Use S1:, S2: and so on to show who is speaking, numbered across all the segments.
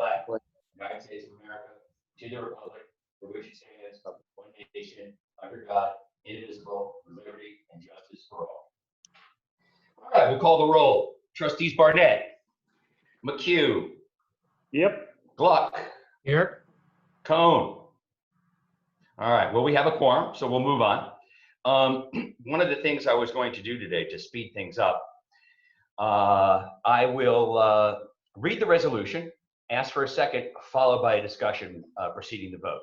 S1: flag of the United States of America, to the republic for which it stands, one nation, under God, indivisible, with liberty and justice for all. All right, we'll call the roll. Trustees Barnett, McHugh,
S2: Yep.
S1: Gluck,
S3: Here.
S1: Cone. All right, well, we have a quorum, so we'll move on. One of the things I was going to do today to speed things up, I will read the resolution, ask for a second, followed by a discussion preceding the vote.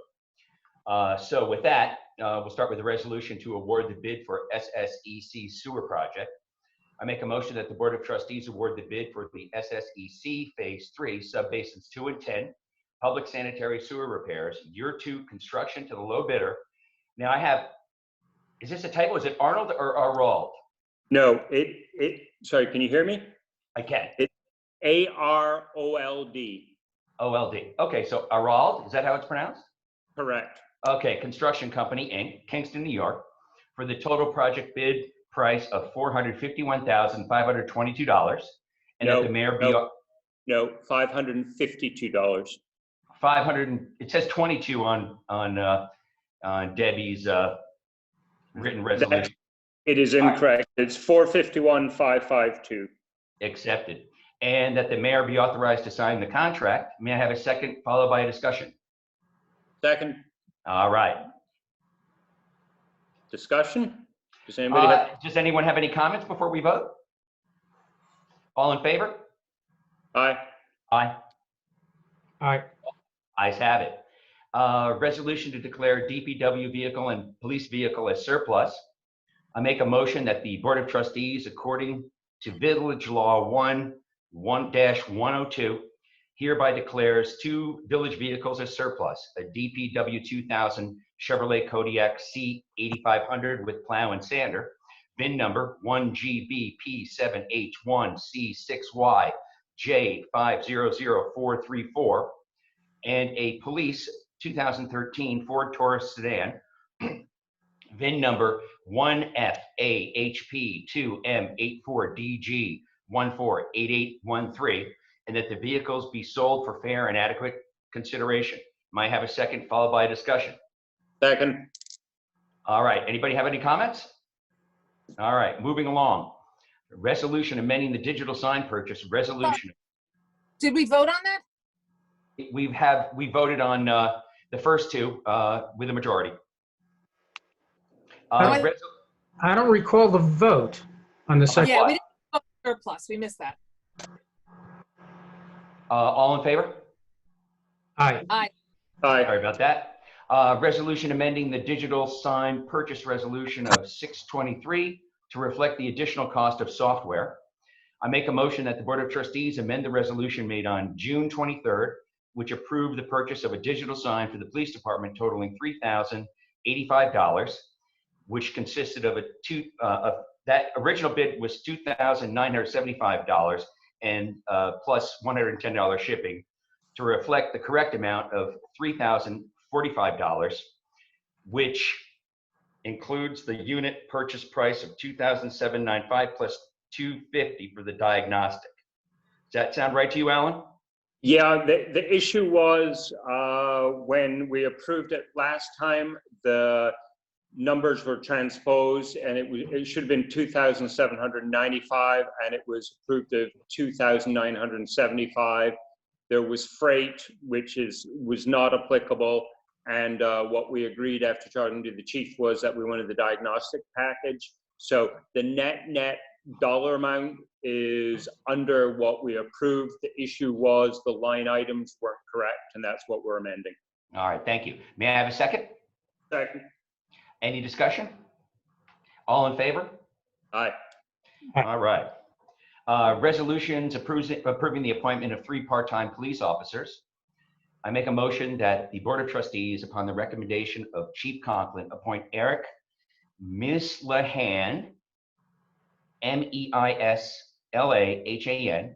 S1: So with that, we'll start with the resolution to award the bid for SSEC sewer project. I make a motion that the Board of Trustees award the bid for the SSEC Phase 3, Subbasins 2 and 10, public sanitary sewer repairs, Year 2 construction to the low bidder. Now I have, is this a typo? Is it Arnold or Arald?
S2: No, sorry, can you hear me?
S1: I can.
S2: It's A-R-O-L-D.
S1: O-L-D. Okay, so Arald, is that how it's pronounced?
S2: Correct.
S1: Okay, Construction Company, Inc., Kingston, New York, for the total project bid price of $451,522. And that the mayor be...
S2: No, $552.
S1: 500, it says 22 on Debbie's written resolution.
S2: It is incorrect. It's $451,552.
S1: Accepted. And that the mayor be authorized to sign the contract. May I have a second, followed by a discussion?
S2: Second.
S1: All right.
S2: Discussion? Does anybody have?
S1: Does anyone have any comments before we vote? All in favor?
S2: Aye.
S1: Aye.
S3: Aye.
S1: Ayes have it. Resolution to declare DPW vehicle and police vehicle as surplus. I make a motion that the Board of Trustees, according to Village Law 1-102, hereby declares 2 village vehicles as surplus, a DPW 2000 Chevrolet Kodiak C8500 with plow and sander, VIN number 1GBP7H1C6YJ500434, and a police 2013 Ford Taurus sedan, VIN number 1FAHP2M84DG148813, and that the vehicles be sold for fair and adequate consideration. Might I have a second, followed by a discussion?
S2: Second.
S1: All right, anybody have any comments? All right, moving along. Resolution amending the digital sign purchase resolution.
S4: Did we vote on that?
S1: We voted on the first two with a majority.
S3: I don't recall the vote on the second.
S4: Yeah, we didn't vote surplus. We missed that.
S1: All in favor?
S3: Aye.
S4: Aye.
S2: Aye.
S1: Sorry about that. Resolution amending the digital sign purchase resolution of 623 to reflect the additional cost of software. I make a motion that the Board of Trustees amend the resolution made on June 23rd, which approved the purchase of a digital sign for the police department totaling $3,085, which consisted of that original bid was $2,975 and plus $110 shipping, to reflect the correct amount of $3,045, which includes the unit purchase price of $2,795 plus $250 for the diagnostic. Does that sound right to you, Alan?
S2: Yeah, the issue was when we approved it last time, the numbers were transposed, and it should have been 2,795, and it was approved of 2,975. There was freight, which was not applicable, and what we agreed after talking to the chief was that we wanted the diagnostic package. So the net dollar amount is under what we approved. The issue was the line items weren't correct, and that's what we're amending.
S1: All right, thank you. May I have a second?
S2: Second.
S1: Any discussion? All in favor?
S2: Aye.
S1: All right. Resolutions approving the appointment of 3 part-time police officers. I make a motion that the Board of Trustees, upon the recommendation of Chief Conklin, appoint Eric Mislahan, Meislahan,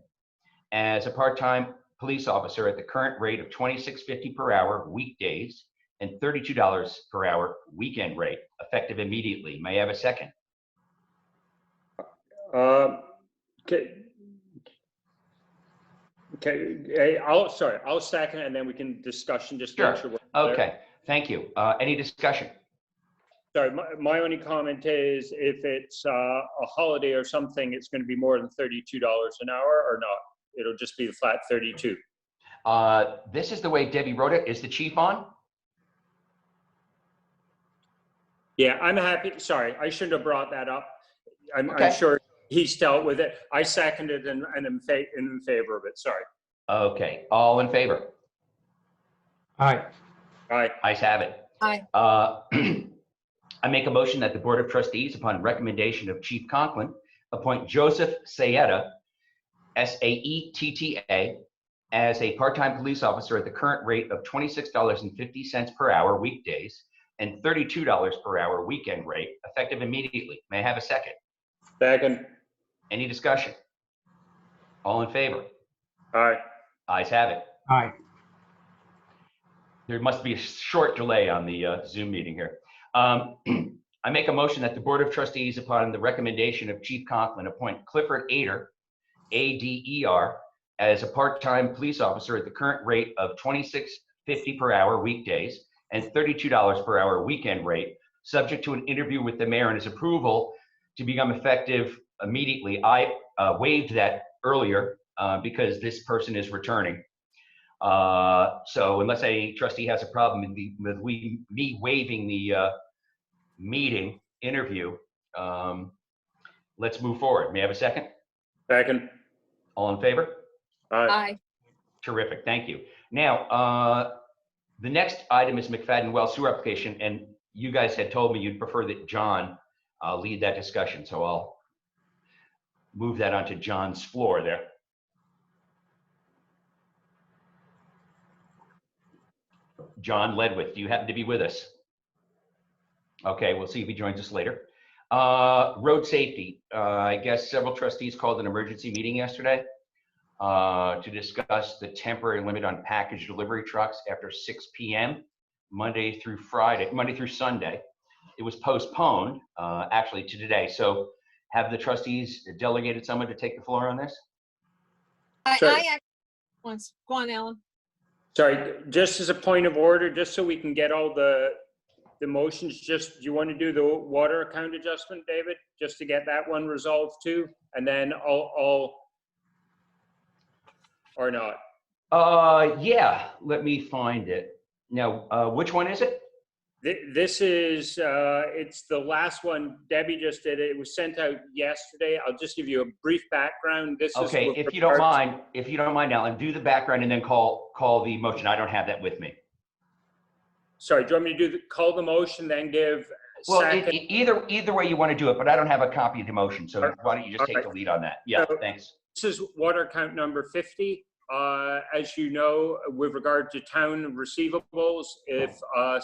S1: as a part-time police officer at the current rate of $26.50 per hour weekdays and $32 per hour weekend rate, effective immediately. May I have a second?
S2: Okay, I'll second it, and then we can discussion, just make
S1: Sure.
S2: sure. we're clear.
S1: Okay, thank you. Any discussion?
S2: Sorry, my only comment is if it's a holiday or something, it's going to be more than $32 an hour or not? It'll just be the flat 32.
S1: This is the way Debbie wrote it. Is the chief on?
S2: Yeah, I'm happy. Sorry, I shouldn't have brought that up.
S1: Okay.
S2: I'm sure he's dealt with it. I seconded and in favor of it. Sorry.
S1: Okay, all in favor?
S3: Aye.
S2: Aye.
S1: Ayes have it.
S4: Aye.
S1: I make a motion that the Board of Trustees, upon recommendation of Chief Conklin, appoint Joseph Saeta, S-A-E-T-T-A, as a part-time police officer at the current rate of $26.50 per hour weekdays and $32 per hour weekend rate, effective immediately. May I have a second?
S2: Second.
S1: Any discussion? All in favor?
S2: Aye.
S1: Ayes have it.
S3: Aye.
S1: There must be a short delay on the Zoom meeting here. I make a motion that the Board of Trustees, upon the recommendation of Chief Conklin, appoint Clifford Ader, A-D-E-R, as a part-time police officer at the current rate of $26.50 per hour weekdays and $32 per hour weekend rate, subject to an interview with the mayor and his approval to become effective immediately. I waived that earlier because this person is returning. So unless a trustee has a problem with me waiving the meeting interview, let's move forward. May I have a second?
S2: Second.
S1: All in favor?
S2: Aye.
S4: Aye.
S1: Terrific, thank you. Now, the next item is McFadden Well Sewer application, and you guys had told me you'd prefer that John lead that discussion, so I'll move that onto John's floor there. John Ledwith, do you happen to be with us? Okay, we'll see if he joins us later. Road safety. I guess several trustees called an emergency meeting yesterday to discuss the temporary limit on package delivery trucks after 6 p.m. Monday through Sunday. It was postponed actually to today. So have the trustees delegated someone to take the floor on this?
S4: I
S2: Sorry.
S4: actually once. Go on, Alan.
S2: Sorry, just as a point of order, just so we can get all the motions, do you want to do the water account adjustment, David? Just to get that one resolved too? And then all or not?
S1: Yeah, let me find it. Now, which one is it?
S2: This is, it's the last one. Debbie just did it. It was sent out yesterday. I'll just give you a brief background. This is
S1: Okay,
S2: with
S1: if you don't
S2: regards-
S1: mind, Alan, do the background and then call the motion. I don't have that with me.
S2: Sorry, do you want me to call the motion, then give
S1: Well,
S2: second?
S1: either way you want to do it, but I don't have a copy of the motion, so why don't you just take
S2: Alright.
S1: the lead on that? Yeah,
S2: So-
S1: thanks.
S2: This is water account number 50. As you know, with regard to town receivables, if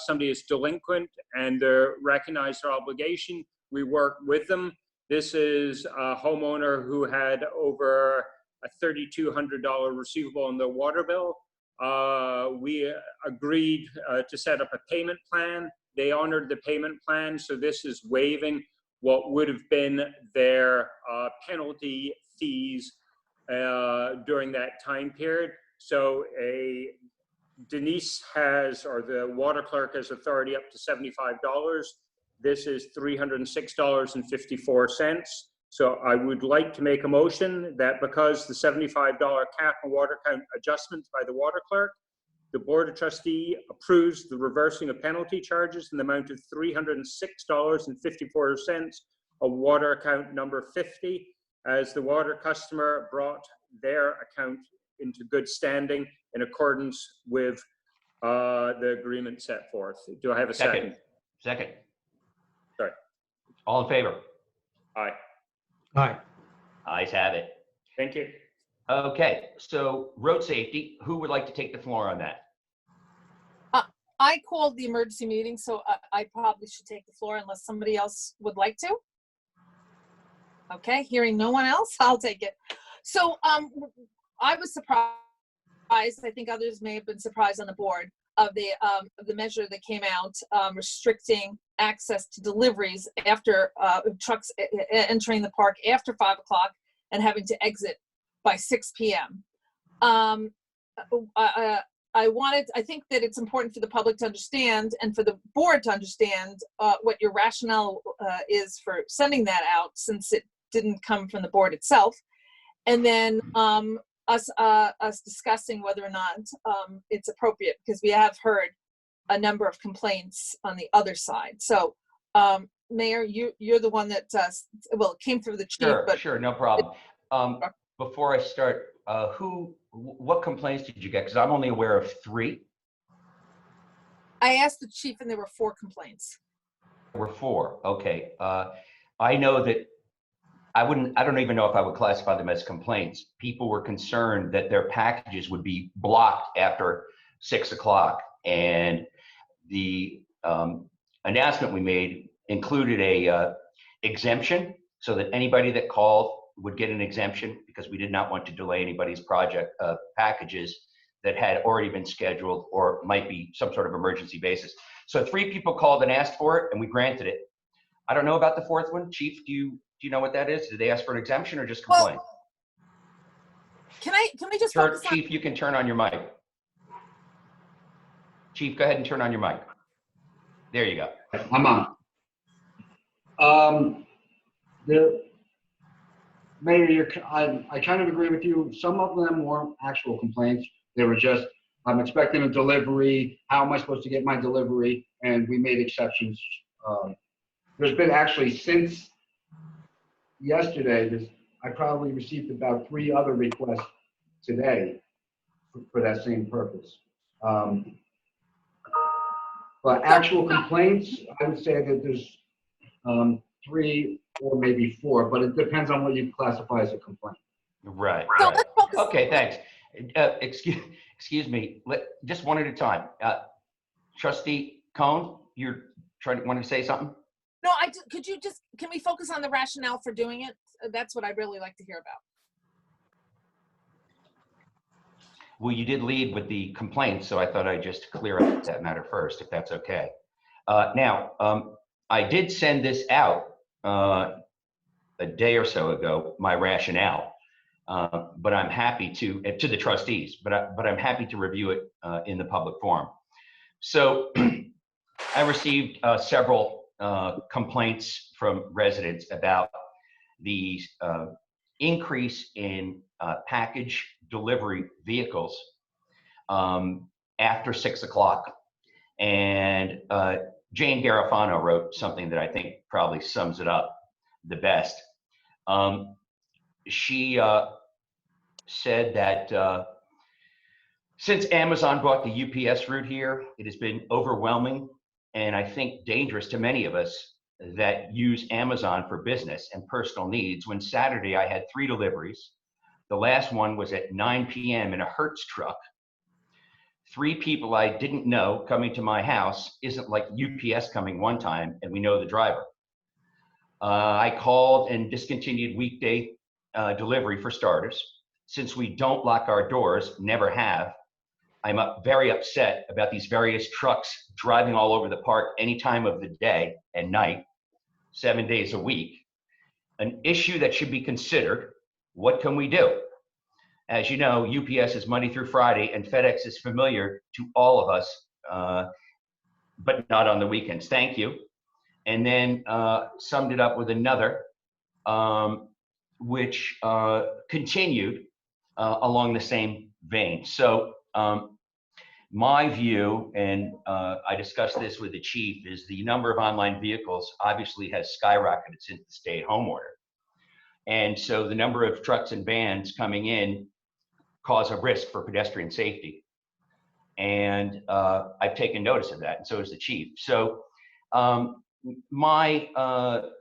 S2: somebody is delinquent and they recognize their obligation, we work with them. This is a homeowner who had over a $3,200 receivable on their water bill. We agreed to set up a payment plan. They honored the payment plan, so this is waiving what would have been their penalty fees during that time period. So Denise has, or the water clerk has authority up to $75. This is $306.54. So I would like to make a motion that because the $75 cap on water account adjustments by the water clerk, the Board of Trustee approves the reversing of penalty charges in the amount of $306.54 of water account number 50, as the water customer brought their account into good standing in accordance with the agreement set forth. Do I have a second?
S1: Second.
S2: Sorry.
S1: All in favor?
S2: Aye.
S3: Aye.
S1: Ayes have it.
S2: Thank you.
S1: Okay, so road safety, who would like to take the floor on that?
S4: I called the emergency meeting, so I probably should take the floor unless somebody else would like to. Okay, hearing no one else, I'll take it. So I was surprised, I think others may have been surprised on the board, of the measure that came out restricting access to deliveries after trucks entering the park after 5 o'clock and having to exit by 6 p.m. um, I think that it's important for the public to understand and for the board to understand what your rationale is for sending that out, since it didn't come from the board itself. And then us discussing whether or not it's appropriate, because we have heard a number of complaints on the other side. So, Mayor, you're the one that, well, it came through the chief,
S1: Sure,
S4: but
S1: sure, no problem. Before I start, what complaints did you get? Because I'm only aware of 3.
S4: I asked the chief and there were 4 complaints.
S1: There were 4. Okay. I know that I don't even know if I would classify them as complaints. People were concerned that their packages would be blocked after 6 o'clock. And the announcement we made included a exemption, so that anybody that called would get an exemption, because we did not want to delay anybody's project packages that had already been scheduled or might be some sort of emergency basis. So 3 people called and asked for it, and we granted it. I don't know about the 4th one. Chief, do you know what that is? Did they ask for an exemption or just complain?
S4: Well, can we just focus on?
S1: Chief, you can turn on your mic. Chief, go ahead and turn on your mic. There you go.
S5: I'm on. Mayor, I kind of agree with you. Some of them weren't actual complaints. They were just, I'm expecting a delivery. How am I supposed to get my delivery? And we made exceptions. There's been actually, since yesterday, I probably received about 3 other requests today for that same purpose. But actual complaints, I would say that there's 3 or maybe 4, but it depends on what you classify as a complaint.
S1: Right.
S4: So
S1: Right.
S4: let's focus.
S1: Okay, thanks. Excuse me. Just one at a time. Trustee Cohn, you're wanting to say something?
S4: No, can we focus on the rationale for doing it? That's what I'd really like to hear about.
S1: Well, you did lead with the complaints, so I thought I'd just clear up that matter first, if that's okay. Now, I did send this out a day or so ago, my rationale, but I'm happy to the trustees, but I'm happy to review it in the public forum. So I received several complaints from residents about the increase in package delivery vehicles after 6 o'clock. And Jane Garofano wrote something that I think probably sums it up the best. She said that since Amazon bought the UPS route here, it has been overwhelming and I think dangerous to many of us that use Amazon for business and personal needs. When Saturday I had 3 deliveries. The last one was at 9 p.m. in a Hertz truck. 3 people I didn't know coming to my house isn't like UPS coming one time and we know the driver. I called and discontinued weekday delivery for starters. Since we don't lock our doors, never have, I'm very upset about these various trucks driving all over the park any time of the day and night, 7 days a week. An issue that should be considered. What can we do? As you know, UPS is Monday through Friday and FedEx is familiar to all of us, but not on the weekends. Thank you. And then summed it up with another, which continued along the same vein. So my view, and I discussed this with the chief, is the number of online vehicles obviously has skyrocketed since the stay-at-home order. And so the number of trucks and vans coming in cause a risk for pedestrian safety. And I've taken notice of that, and so has the chief. So my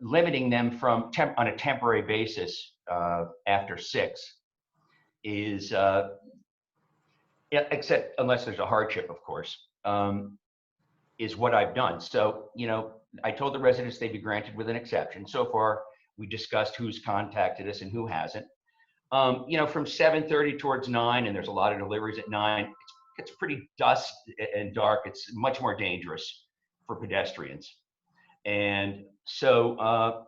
S1: limiting them from on a temporary basis after 6 is, except unless there's a hardship, of course, is what I've done. So, you know, I told the residents they'd be granted with an exception. So far, we discussed who's contacted us and who hasn't. You know, from 7:30 towards 9, and there's a lot of deliveries at 9, it's pretty dusk and dark. It's much more dangerous for pedestrians. And so,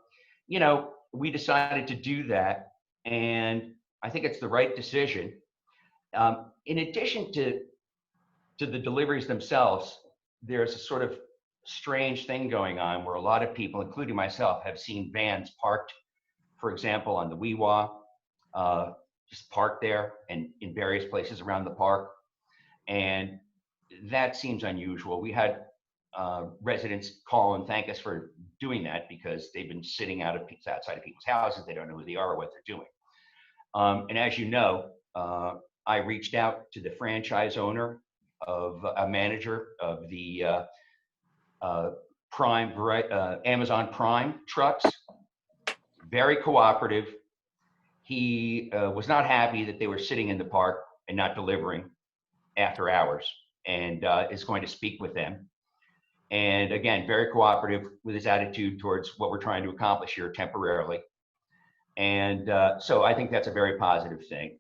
S1: you know, we decided to do that. And I think it's the right decision. In addition to the deliveries themselves, there's a sort of strange thing going on where a lot of people, including myself, have seen vans parked, for example, on the Weewa, just parked there and in various places around the park. And that seems unusual. We had residents call and thank us for doing that because they've been sitting outside of people's houses. They don't know who they are or what they're doing. And as you know, I reached out to the franchise owner of a manager of the Amazon Prime trucks, very cooperative. He was not happy that they were sitting in the park and not delivering after hours, and is going to speak with them. And again, very cooperative with his attitude towards what we're trying to accomplish here temporarily. And so I think that's a very positive thing.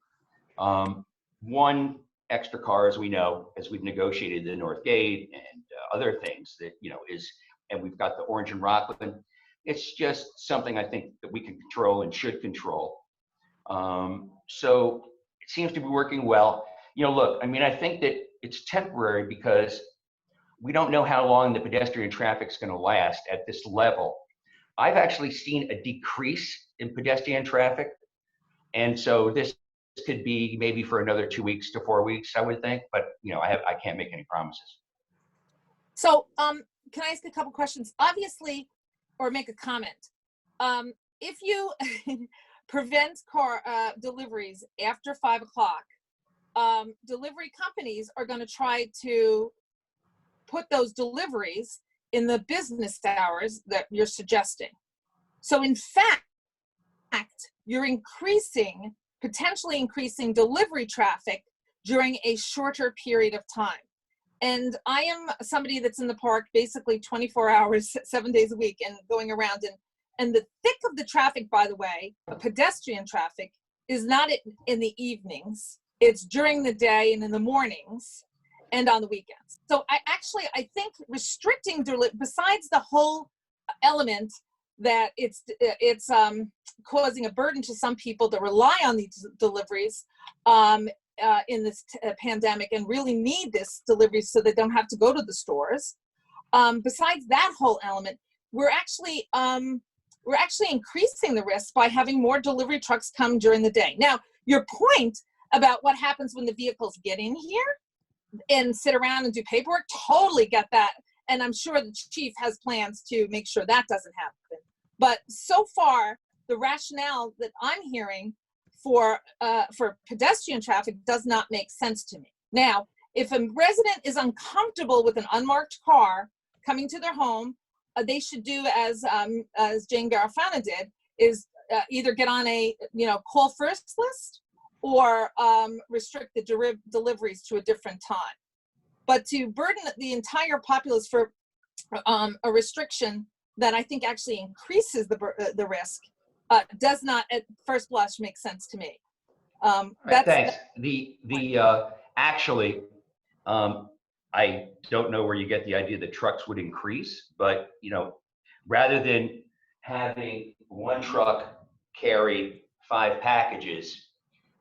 S1: One extra car, as we know, as we've negotiated the North Gate and other things that, and we've got the Orange and Rockland. It's just something I think that we can control and should control. So it seems to be working well. Look, I think that it's temporary because we don't know how long the pedestrian traffic is going to last at this level. I've actually seen a decrease in pedestrian traffic. And so this could be maybe for another 2 weeks to 4 weeks, I would think, but I can't make any promises.
S4: So can I ask a couple questions? Obviously, or make a comment. If you prevent car deliveries after 5 o'clock, delivery companies are going to try to put those deliveries in the business hours that you're suggesting. So in fact, you're potentially increasing delivery traffic during a shorter period of time. And I am somebody that's in the park basically 24 hours, 7 days a week and going around. And the thick of the traffic, by the way, the pedestrian traffic, is not in the evenings. It's during the day and in the mornings and on the weekends. So I think restricting, besides the whole element that it's causing a burden to some people that rely on these deliveries in this pandemic and really need this delivery so they don't have to go to the stores. Besides that whole element, we're actually increasing the risk by having more delivery trucks come during the day. Now, your point about what happens when the vehicles get in here and sit around and do paperwork, totally get that. And I'm sure the chief has plans to make sure that doesn't happen. But so far, the rationale that I'm hearing for pedestrian traffic does not make sense to me. Now, if a resident is uncomfortable with an unmarked car coming to their home, they should do as Jane Garofano did, is either get on a call first list or restrict the deliveries to a different time. But to burden the entire populace for a restriction that I think actually increases the risk does not at first blush make sense to me.
S1: Thanks. Actually, I don't know where you get the idea that trucks would increase, but rather than having one truck carry 5 packages,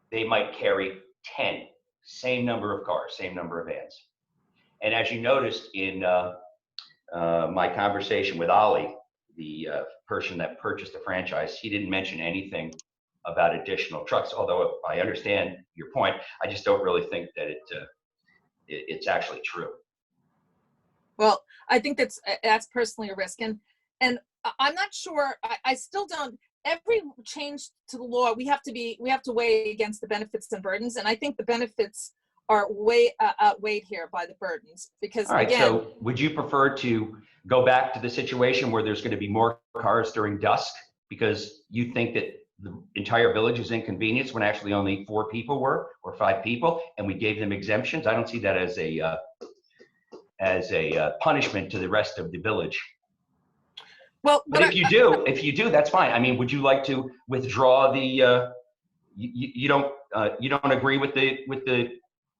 S1: they might carry 10, same number of cars, same number of vans. And as you noticed in my conversation with Ollie, the person that purchased the franchise, he didn't mention anything about additional trucks, although I understand your point. I just don't really think that it's actually true.
S4: Well, I think that's personally a risk. And I'm not sure, I still don't, every change to the law, we have to weigh against the benefits and burdens. And I think the benefits are way outweighed here by the burdens, because
S1: all right,
S4: again,
S1: so would you prefer to go back to the situation where there's going to be more cars during dusk because you think that the entire village is inconvenienced when actually only 4 people were, or 5 people, and we gave them exemptions? I don't see that as a punishment to the rest of the village.
S4: well,
S1: But if you do, that's fine. I mean, would you like to withdraw the? You don't agree with the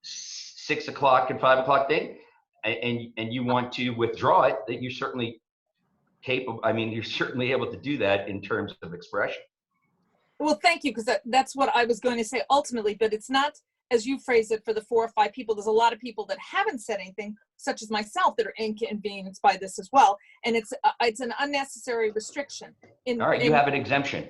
S1: 6 o'clock and 5 o'clock thing, and you want to withdraw it? That you're certainly capable. I mean, you're certainly able to do that in terms of expression.
S4: well, thank you, because that's what I was going to say ultimately, but it's not as you phrase it, for the 4 or 5 people, there's a lot of people that haven't said anything, such as myself, that are inconvenienced by this as well. And it's an unnecessary restriction.
S1: All right, you have an exemption.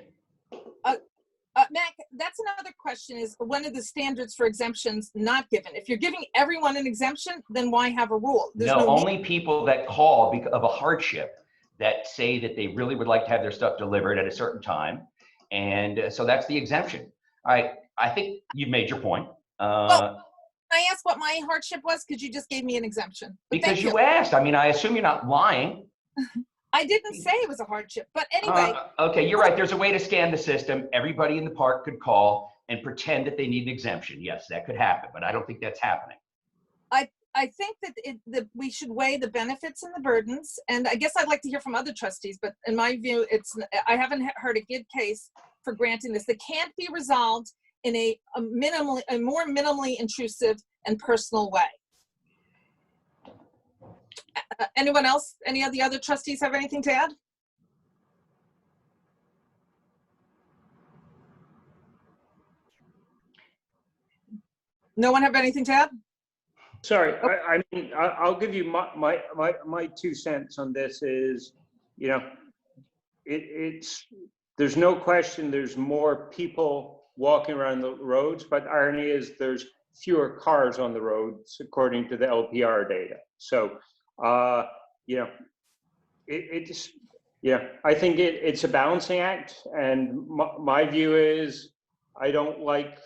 S4: Mac, that's another question, is when are the standards for exemptions not given? If you're giving everyone an exemption, then why have a rule? There's
S1: No,
S4: no need.
S1: only people that call because of a hardship, that say that they really would like to have their stuff delivered at a certain time. And so that's the exemption. All right, I think you've made your point.
S4: Can I ask what my hardship was? Because you just gave me an exemption. But
S1: Because
S4: thank
S1: you asked. I mean, I assume you're not lying.
S4: I didn't say it was a hardship, but anyway.
S1: Okay, you're right. There's a way to scan the system. Everybody in the park could call and pretend that they need an exemption. Yes, that could happen, but I don't think that's happening.
S4: I think that we should weigh the benefits and the burdens, and I guess I'd like to hear from other trustees, but in my view, I haven't heard a good case for granting this. That can't be resolved in a more minimally intrusive and personal way. Anyone else? Any of the other trustees have anything to add? No one have anything to add?
S2: Sorry, I mean, I'll give you my 2 cents on this is, you know, there's no question there's more people walking around the roads, but the irony is there's fewer cars on the roads according to the LPR data. So, you know, I think it's a balancing act, and my view is I don't like,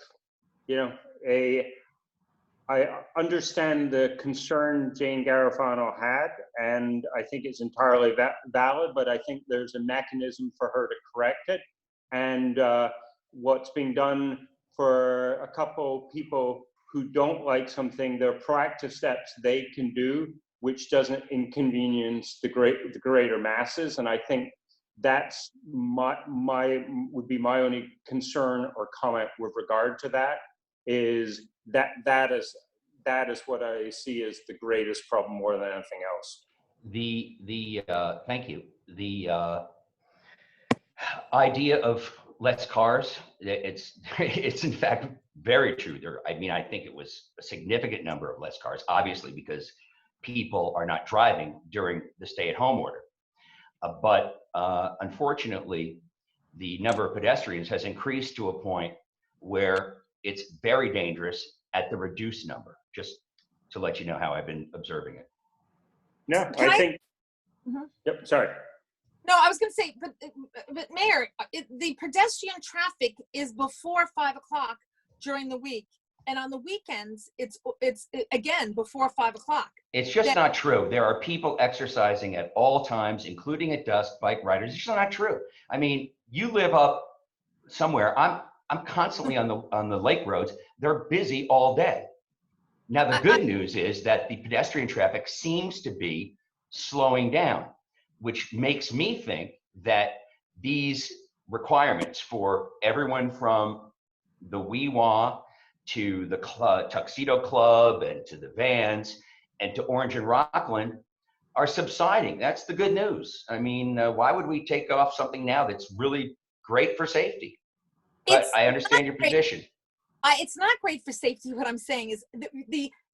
S2: you know, I understand the concern Jane Garofano had, and I think it's entirely valid, but I think there's a mechanism for her to correct it. And what's being done for a couple people who don't like something, there are proactive steps they can do, which doesn't inconvenience the greater masses. And I think that's would be my only concern or comment with regard to that, is that is what I see as the greatest problem more than anything else.
S1: Thank you. The idea of less cars, it's in fact very true. I mean, I think it was a significant number of less cars, obviously, because people are not driving during the stay-at-home order. But unfortunately, the number of pedestrians has increased to a point where it's very dangerous at the reduced number, just to let you know how I've been observing it.
S2: No, I think, yep, sorry.
S4: No, I was going to say, but Mayor, the pedestrian traffic is before 5 o'clock during the week. And on the weekends, it's again before 5 o'clock.
S1: It's just not true. There are people exercising at all times, including at dusk, bike riders. It's just not true. I mean, you live up somewhere. I'm constantly on the lake roads. They're busy all day. Now, the good news is that the pedestrian traffic seems to be slowing down, which makes me think that these requirements for everyone from the Wee-Wah to the Tuxedo Club and to the Vans and to Orange and Rockland are subsiding. That's the good news. I mean, why would we take off something now that's really great for safety? But I understand your position.
S4: It's not great for safety. What I'm saying is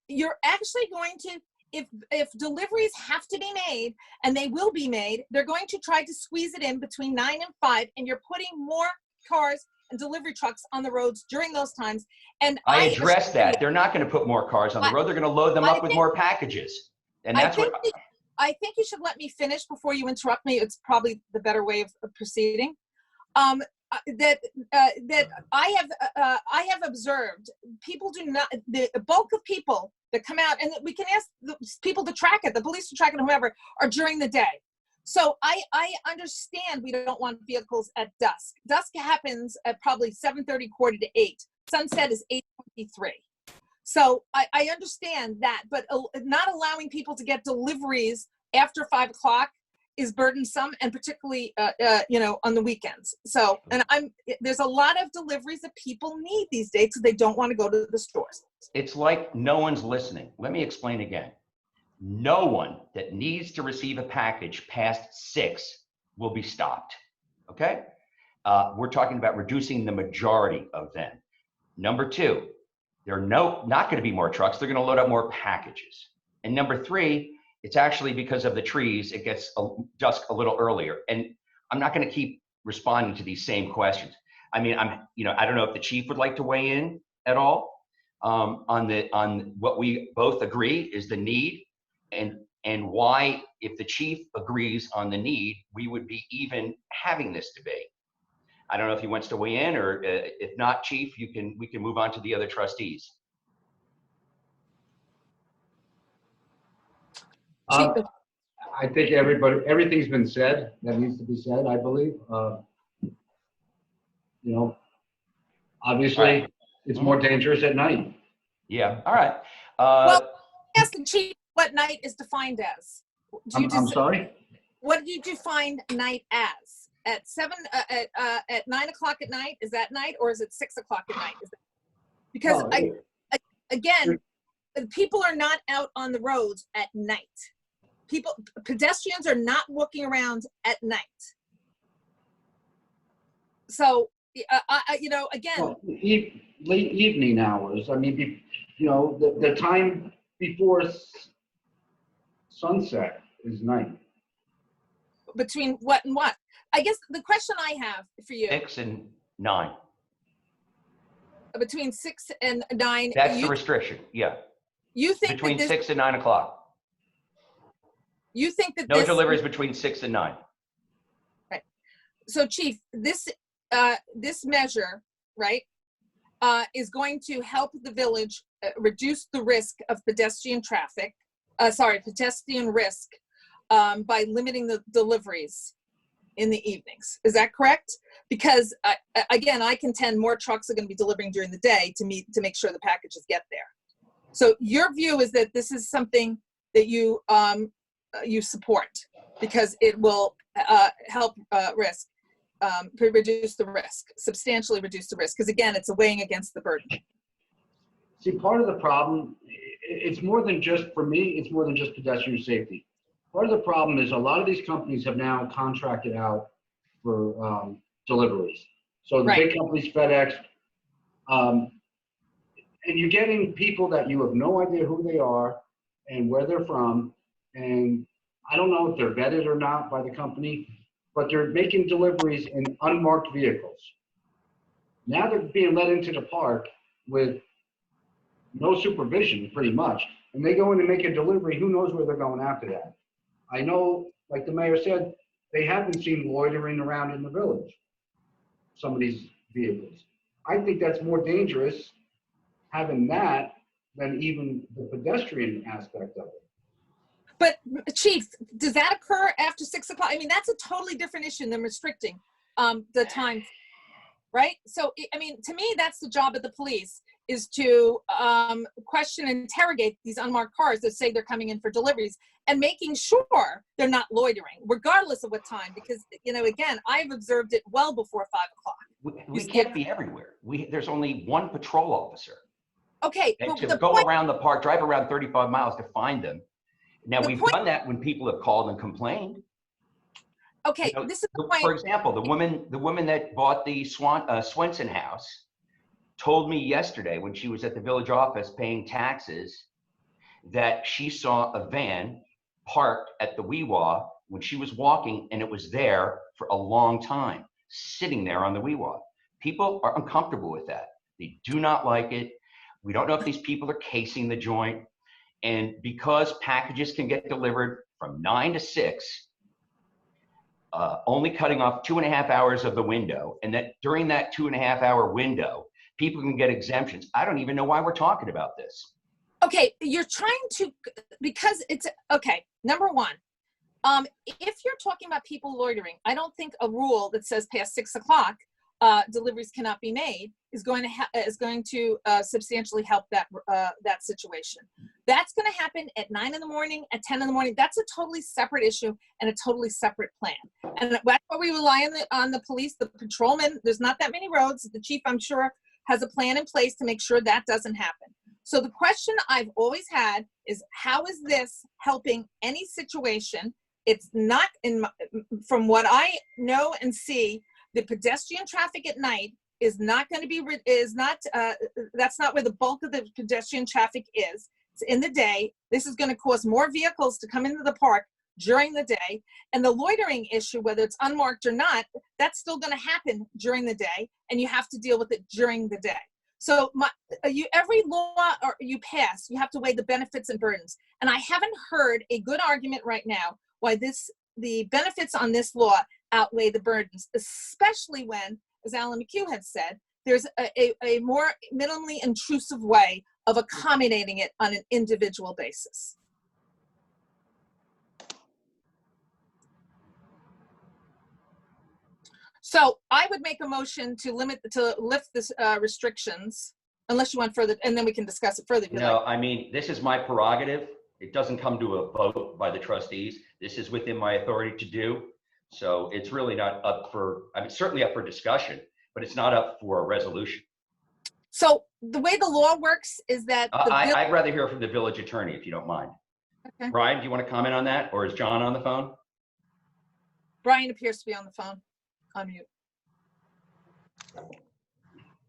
S4: you're actually going to, if deliveries have to be made, and they will be made, they're going to try to squeeze it in between 9 and 5, and you're putting more cars and delivery trucks on the roads during those times. And
S1: I addressed that. They're not going to put more cars on the road. They're going to load them up with more packages. And that's
S4: I think you should let me finish before you interrupt me. It's probably the better way of proceeding. That I have observed, people do not, the bulk of people that come out, and we can ask the people to track it, the police to track it, whoever, are during the day. So I understand we don't want vehicles at dusk. Dusk happens at probably 7:30, 7:45. Sunset is 8:23. So I understand that, but not allowing people to get deliveries after 5 o'clock is burdensome, and particularly, on the weekends. So, and there's a lot of deliveries that people need these days, so they don't want to go to the stores.
S1: It's like no one's listening. Let me explain again. No one that needs to receive a package past 6 will be stopped, okay? We're talking about reducing the majority of them. Number 2, there are not going to be more trucks. They're going to load up more packages. And number three, it's actually because of the trees, it gets dusk a little earlier. And I'm not going to keep responding to these same questions. I mean, I don't know if the chief would like to weigh in at all on what we both agree is the need, and why, if the chief agrees on the need, we would be even having this debate. I don't know if he wants to weigh in, or if not, chief, we can move on to the other trustees.
S5: I think everything's been said that needs to be said, I believe. Obviously,
S1: Right.
S5: It's more dangerous at night.
S1: Yeah, all right.
S4: Well, ask the chief what night is defined as.
S5: I'm sorry?
S4: What do you define night as? At 9 o'clock at night, is that night, or is it 6 o'clock at night? Because again, people are not out on the roads at night. Pedestrians are not walking around at night. So, again.
S5: Well, late evening hours. I mean, the time before sunset is night.
S4: Between what and what? I guess the question I have for you.
S1: 6 and 9.
S4: Between 6 and 9.
S1: That's the restriction, yeah.
S4: You think
S1: between
S4: that
S1: 6 and 9 o'clock.
S4: You think that
S1: No deliveries between 6 and 9.
S4: Right. So, Chief, this measure, right, is going to help the village reduce the risk of pedestrian risk by limiting the deliveries in the evenings. Is that correct? Because again, I contend more trucks are going to be delivering during the day to make sure the packages get there. So your view is that this is something that you support because it will help substantially reduce the risk. Because again, it's a weighing against the burden.
S5: See, part of the problem, it's more than just, for me, it's more than just pedestrian safety. Part of the problem is a lot of these companies have now contracted out for deliveries. So the big companies, FedEx, and you're getting people that you have no idea who they are and where they're from. And I don't know if they're vetted or not by the company, but they're making deliveries in unmarked vehicles. Now they're being let into the park with no supervision, pretty much. And they go in and make a delivery, who knows where they're going after that. I know, like the mayor said, they have been seen loitering around in the village, some of these vehicles. I think that's more dangerous having that than even the pedestrian aspect of it.
S4: But Chief, does that occur after 6 o'clock? I mean, that's a totally different issue than restricting the time, right? So, I mean, to me, that's the job of the police, is to question and interrogate these unmarked cars that say they're coming in for deliveries and making sure they're not loitering, regardless of what time. Because, again, I've observed it well before 5 o'clock.
S1: We can't be everywhere. There's only one patrol officer.
S4: Okay.
S1: And to go around the park, drive around 35 miles to find them. Now, we've done that when people have called and complained.
S4: Okay, this is the point.
S1: For example, the woman that bought the Swenson house told me yesterday when she was at the village office paying taxes that she saw a van parked at the WeWa when she was walking, and it was there for a long time, sitting there on the WeWa. People are uncomfortable with that. They do not like it. We don't know if these people are casing the joint. And because packages can get delivered from 9 to 6, only cutting off 2.5 hours of the window, and that during that 2.5 hour window, people can get exemptions. I don't even know why we're talking about this.
S4: Okay, you're trying to, because it's, okay, number one, if you're talking about people loitering, I don't think a rule that says past 6 o'clock, deliveries cannot be made is going to substantially help that situation. That's going to happen at 9 in the morning, at 10 in the morning. That's a totally separate issue and a totally separate plan. And that's why we rely on the police, the patrolmen. There's not that many roads. The chief, I'm sure, has a plan in place to make sure that doesn't happen. So the question I've always had is, how is this helping any situation? It's not, from what I know and see, the pedestrian traffic at night is not going to be, that's not where the bulk of the pedestrian traffic is. It's in the day. This is going to cause more vehicles to come into the park during the day. And the loitering issue, whether it's unmarked or not, that's still going to happen during the day, and you have to deal with it during the day. So every law you pass, you have to weigh the benefits and burdens. And I haven't heard a good argument right now why the benefits on this law outweigh the burdens, especially when, as Alan McHugh had said, there's a more minimally intrusive way of accommodating it on an individual basis. So I would make a motion to lift this restrictions, unless you want further, and then we can discuss it further if you like.
S1: No, I mean, this is my prerogative. It doesn't come to a vote by the trustees. This is within my authority to do. So it's really not up for, I mean, certainly up for discussion, but it's not up for a resolution.
S4: So the way the law works is that
S1: I'd rather hear from the village attorney, if you don't mind.
S4: Okay.
S1: Brian, do you want to comment on that? Or is John on the phone?
S4: Brian appears to be on the phone. On mute.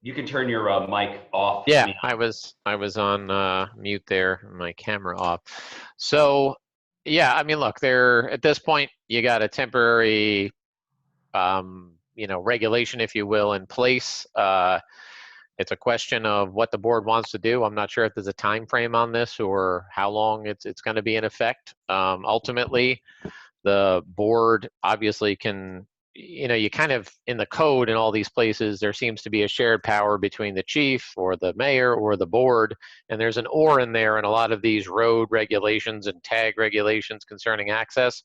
S1: You can turn your mic off.
S6: Yeah, I was on mute there, my camera off. So yeah, I mean, look, at this point, you got a temporary, regulation, if you will, in place. It's a question of what the board wants to do. I'm not sure if there's a time frame on this or how long it's going to be in effect. Ultimately, the board obviously can, you kind of, in the code in all these places, there seems to be a shared power between the chief or the mayor or the board, and there's an or in there in a lot of these road regulations and tag regulations concerning access.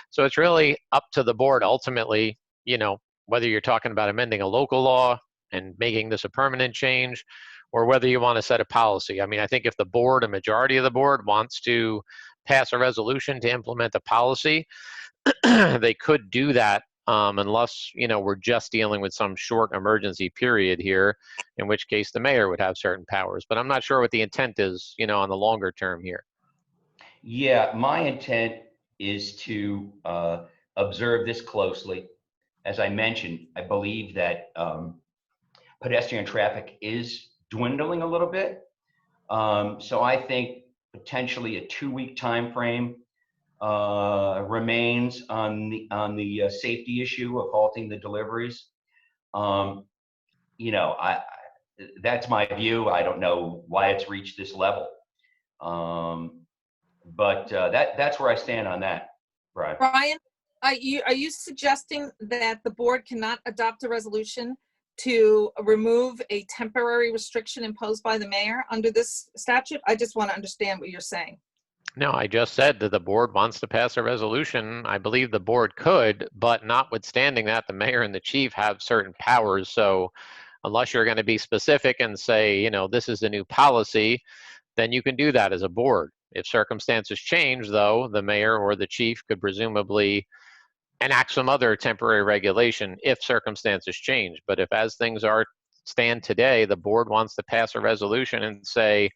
S6: So it's really up to the board ultimately, whether you're talking about amending a local law and making this a permanent change, or whether you want to set a policy. I mean, I think if the board, a majority of the board, wants to pass a resolution to implement a policy, they could do that. Unless, we're just dealing with some short emergency period here, in which case the mayor would have certain powers. But I'm not sure what the intent is, on the longer term here.
S1: Yeah, my intent is to observe this closely. As I mentioned, I believe that pedestrian traffic is dwindling a little bit. So I think potentially a 2-week time frame remains on the safety issue of halting the deliveries. That's my view. I don't know why it's reached this level, but that's where I stand on that, Brian.
S4: Brian, are you suggesting that the board cannot adopt a resolution to remove a temporary restriction imposed by the mayor under this statute? I just want to understand what you're saying.
S6: No, I just said that the board wants to pass a resolution. I believe the board could, but notwithstanding that, the mayor and the chief have certain powers. So unless you're going to be specific and say, this is the new policy, then you can do that as a board. If circumstances change, though, the mayor or the chief could presumably enact some other temporary regulation if circumstances change. But if, as things stand today, the board wants to pass a resolution and say,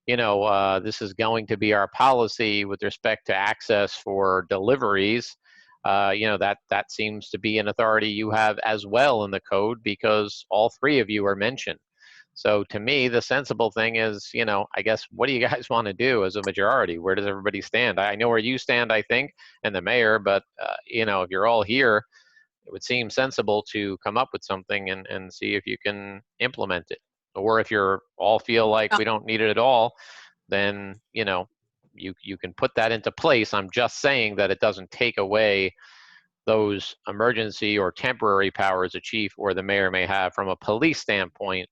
S6: this is going to be our policy with respect to access for deliveries, that seems to be an authority you have as well in the code, because all three of you are mentioned. So to me, the sensible thing is, I guess, what do you guys want to do as a majority? Where does everybody stand? I know where you stand, I think, and the mayor, but, if you're all here, it would seem sensible to come up with something and see if you can implement it. Or if you're all feel like we don't need it at all, then, you can put that into place. I'm just saying that it doesn't take away those emergency or temporary powers a chief or the mayor may have from a police standpoint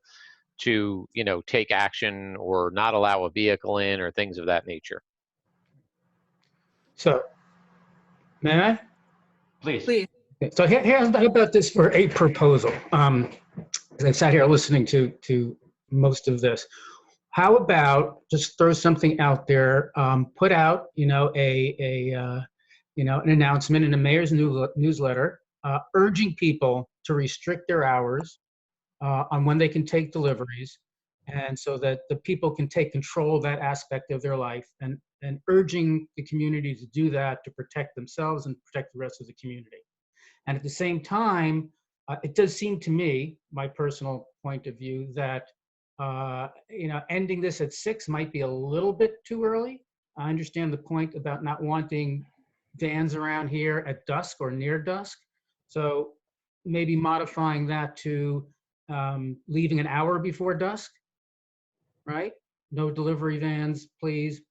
S6: to, take action or not allow a vehicle in or things of that nature.
S3: So, may I?
S1: Please.
S3: So how about this for a proposal? As I sat here listening to most of this, how about just throw something out there, put out, an announcement in the mayor's newsletter, urging people to restrict their hours on when they can take deliveries, and so that the people can take control of that aspect of their life, and urging the community to do that to protect themselves and protect the rest of the community. And at the same time, It does seem to me, my personal point of view, that ending this at 6 might be a little bit too early. I understand the point about not wanting vans around here at dusk or near dusk. So maybe modifying that to leaving an hour before dusk, right? No delivery vans, please.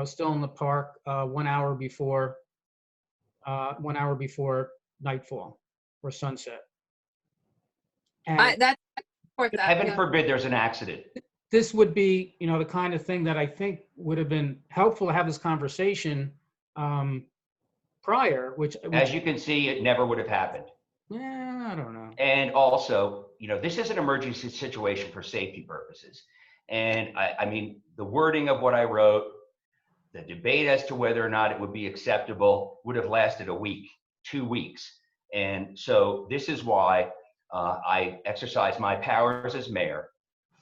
S3: Still in the park 1 hour before 1 hour before nightfall or sunset. And
S4: I support that.
S1: Heaven
S4: Yeah.
S1: forbid there's an accident.
S3: this would be, the kind of thing that I think would have been helpful to have this conversation prior, which
S1: As you can see, it never would have happened.
S3: I don't know.
S1: And also, this is an emergency situation for safety purposes. And I mean, the wording of what I wrote, the debate as to whether or not it would be acceptable would have lasted a week, 2 weeks. And so this is why I exercise my powers as mayor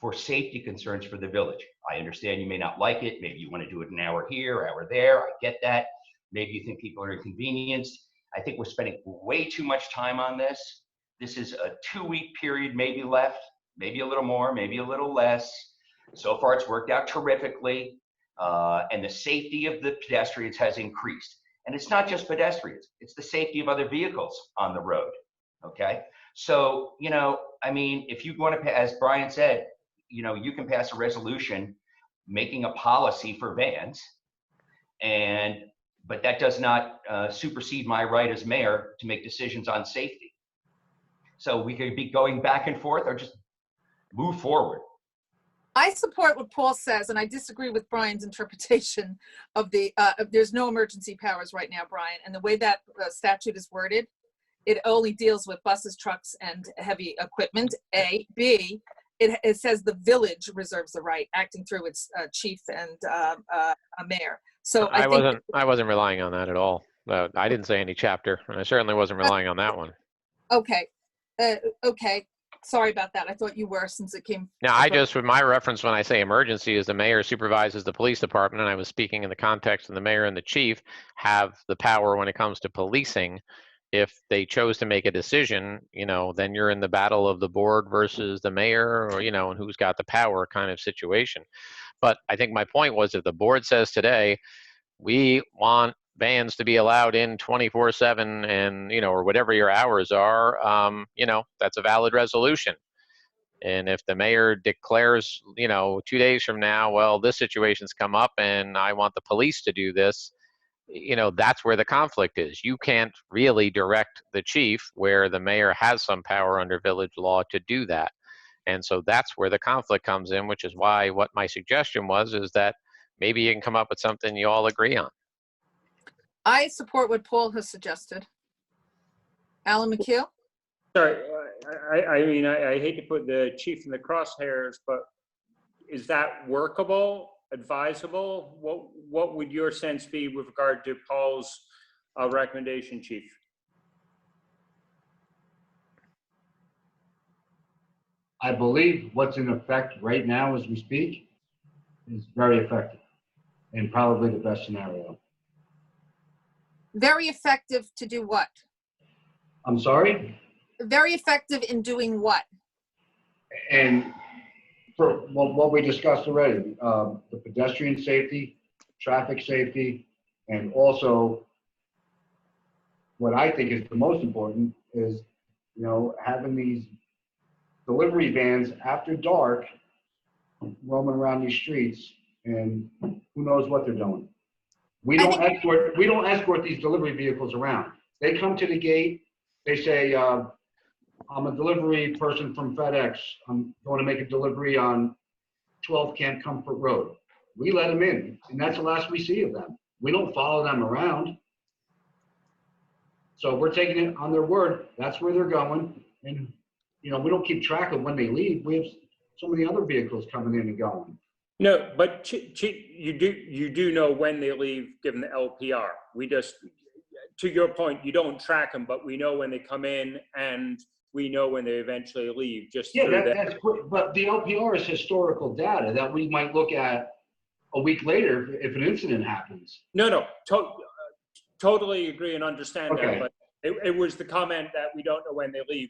S1: for safety concerns for the village. I understand you may not like it. Maybe you want to do it an hour here, hour there. I get that. Maybe you think people are inconvenienced. I think we're spending way too much time on this. This is a 2-week period, maybe left, maybe a little more, maybe a little less. So far, it's worked out terrifically. And the safety of the pedestrians has increased. And it's not just pedestrians, it's the safety of other vehicles on the road, okay? So, I mean, if you want to, as Brian said, you can pass a resolution making a policy for vans, but that does not supersede my right as mayor to make decisions on safety. So we could be going back and forth or just move forward.
S4: I support what Paul says, and I disagree with Brian's interpretation of there's no emergency powers right now, Brian. And the way that statute is worded, it only deals with buses, trucks, and heavy equipment, A. B, it says the village reserves the right, acting through its chief and a mayor. So I
S6: wasn't relying on that at all. I didn't say any chapter, and I certainly wasn't relying on that one.
S4: Okay. Okay. Sorry about that. I thought you were, since it came.
S6: Now, with my reference when I say emergency is the mayor supervises the police department, and I was speaking in the context of the mayor and the chief have the power when it comes to policing. If they chose to make a decision, then you're in the battle of the board versus the mayor, or, and who's got the power kind of situation. But I think my point was, if the board says today, we want vans to be allowed in 24/7 and, or whatever your hours are, that's a valid resolution. And if the mayor declares, 2 days from now, well, this situation's come up and I want the police to do this, that's where the conflict is. You can't really direct the chief, where the mayor has some power under village law to do that. And so that's where the conflict comes in, which is why what my suggestion is that maybe you can come up with something you all agree on.
S4: I support what Paul has suggested. Alan McHugh?
S2: Sorry, I mean, I hate to put the chief in the crosshairs, but is that workable, advisable? What would your sense be with regard to Paul's recommendation, Chief?
S5: I believe what's in effect right now as we speak is very effective and probably the best scenario.
S4: Very effective to do what?
S5: I'm sorry?
S4: Very effective in doing what?
S5: And for what we discussed already, the pedestrian safety, traffic safety, and also what I think is the most important is, having these delivery vans after dark roaming around these streets, and who knows what they're doing. We don't escort these delivery vehicles around. They come to the gate, they say, I'm a delivery person from FedEx. I'm going to make a delivery on 12 Camp Comfort Road. We let them in, and that's the last we see of them. We don't follow them around. So we're taking it on their word. That's where they're going. And, we don't keep track of when they leave. We have so many other vehicles coming in and going.
S2: No, but you do know when they leave, given the LPR. We just, to your point, you don't track them, but we know when they come in and we know when they eventually leave. Just
S5: that's quick. But the LPR is historical data that we might look at a week later if an incident happens.
S2: No, totally agree and understand
S5: Okay.
S2: that. It was the comment that we don't know when they leave.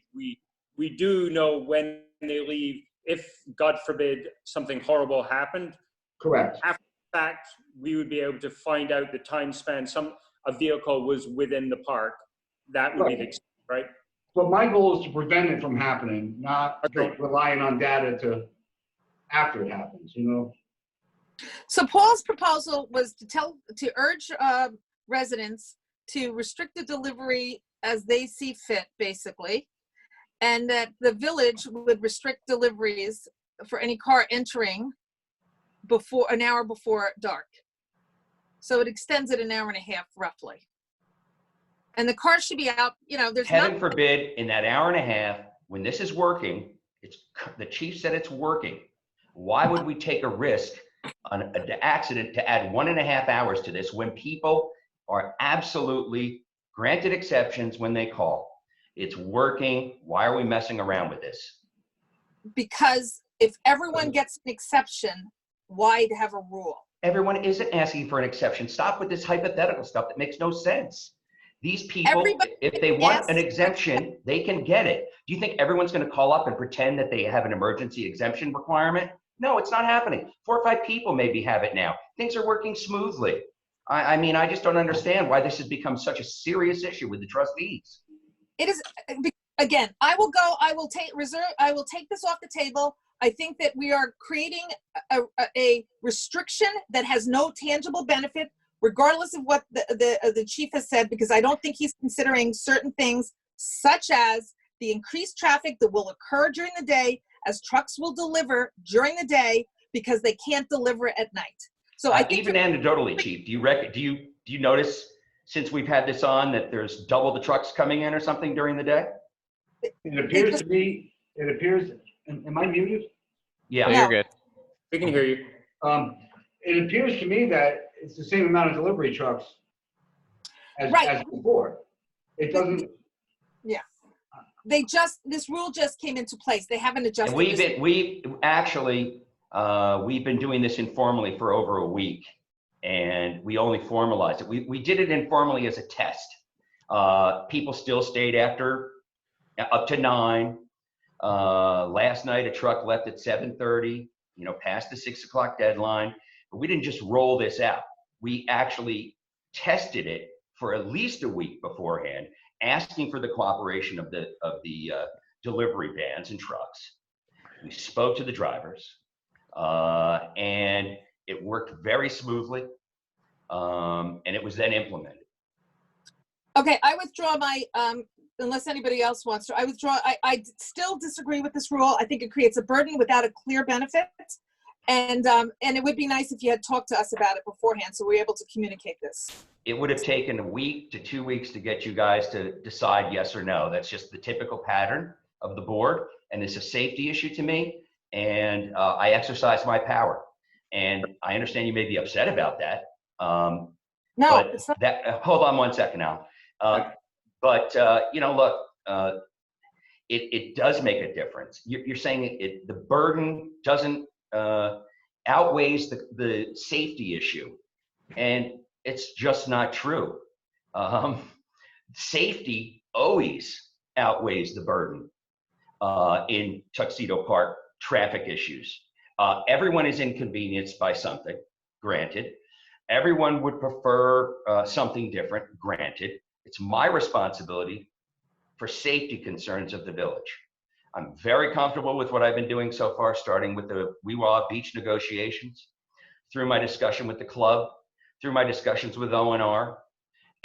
S2: We do know when they leave if, God forbid, something horrible happened.
S5: Correct.
S2: After the fact, we would be able to find out the time span a vehicle was within the park. That would be the, right?
S5: But my goal is to prevent it from happening, not
S2: Okay.
S5: relying on data to after it happens, you know?
S4: So Paul's proposal was to urge residents to restrict the delivery as they see fit, basically, and that the village would restrict deliveries for any car entering before an hour before dark. So it extends it an hour and a half roughly. And the car should be out, you know, there's
S1: Heaven
S4: not,
S1: forbid, in that hour and a half, when this is working, the chief said it's working. Why would we take a risk on an accident to add 1.5 hours to this when people are absolutely granted exceptions when they call? It's working. Why are we messing around with this?
S4: because if everyone gets an exception, why have a rule?
S1: Everyone isn't asking for an exception. Stop with this hypothetical stuff that makes no sense. These people,
S4: Everybody
S1: if they want an
S4: asks-
S1: exemption, they can get it. Do you think everyone's going to call up and pretend that they have an emergency exemption requirement? No, it's not happening. 4 or 5 people maybe have it now. Things are working smoothly. I mean, I just don't understand why this has become such a serious issue with the trustees.
S4: It is, again, I will take this off the table. I think that we are creating a restriction that has no tangible benefit, regardless of what the chief has said, because I don't think he's considering certain things, such as the increased traffic that will occur during the day, as trucks will deliver during the day because they can't deliver it at night. So I think
S1: Even anecdotally, chief, do you notice since we've had this on that there's double the trucks coming in or something during the day?
S5: It appears to me, am I muted?
S1: Yeah.
S6: So
S4: No.
S6: you're good.
S2: We can hear you.
S5: It appears to me that it's the same amount of delivery trucks as
S4: Right.
S5: before. It doesn't,
S4: this rule just came into place. They haven't adjusted.
S1: And we've been doing this informally for over a week, and we only formalized it. We did it informally as a test. People still stayed after up to 9. Last night, a truck left at 7:30, past the 6 o'clock deadline. But we didn't just roll this out. We actually tested it for at least a week beforehand, asking for the cooperation of the delivery vans and trucks. We spoke to the drivers, and it worked very smoothly, and it was then implemented.
S4: Okay, I withdraw my, unless anybody else wants to, I withdraw. I still disagree with this rule. I think it creates a burden without a clear benefit. And it would be nice if you had talked to us about it beforehand so we were able to communicate this.
S1: It would have taken a week to 2 weeks to get you guys to decide yes or no. That's just the typical pattern of the board, and it's a safety issue to me, and I exercise my power. And I understand you may be upset about that.
S4: No,
S1: But
S4: it's not.
S1: hold on one second now. Look, it does make a difference. You're saying the burden doesn't outweighs the safety issue, and it's just not true. Safety always outweighs the burden in Tuxedo Park traffic issues. Everyone is inconvenienced by something, granted. Everyone would prefer something different, granted. It's my responsibility for safety concerns of the village. I'm very comfortable with what I've been doing so far, starting with the Weewa Beach negotiations, through my discussion with the club, through my discussions with O&R,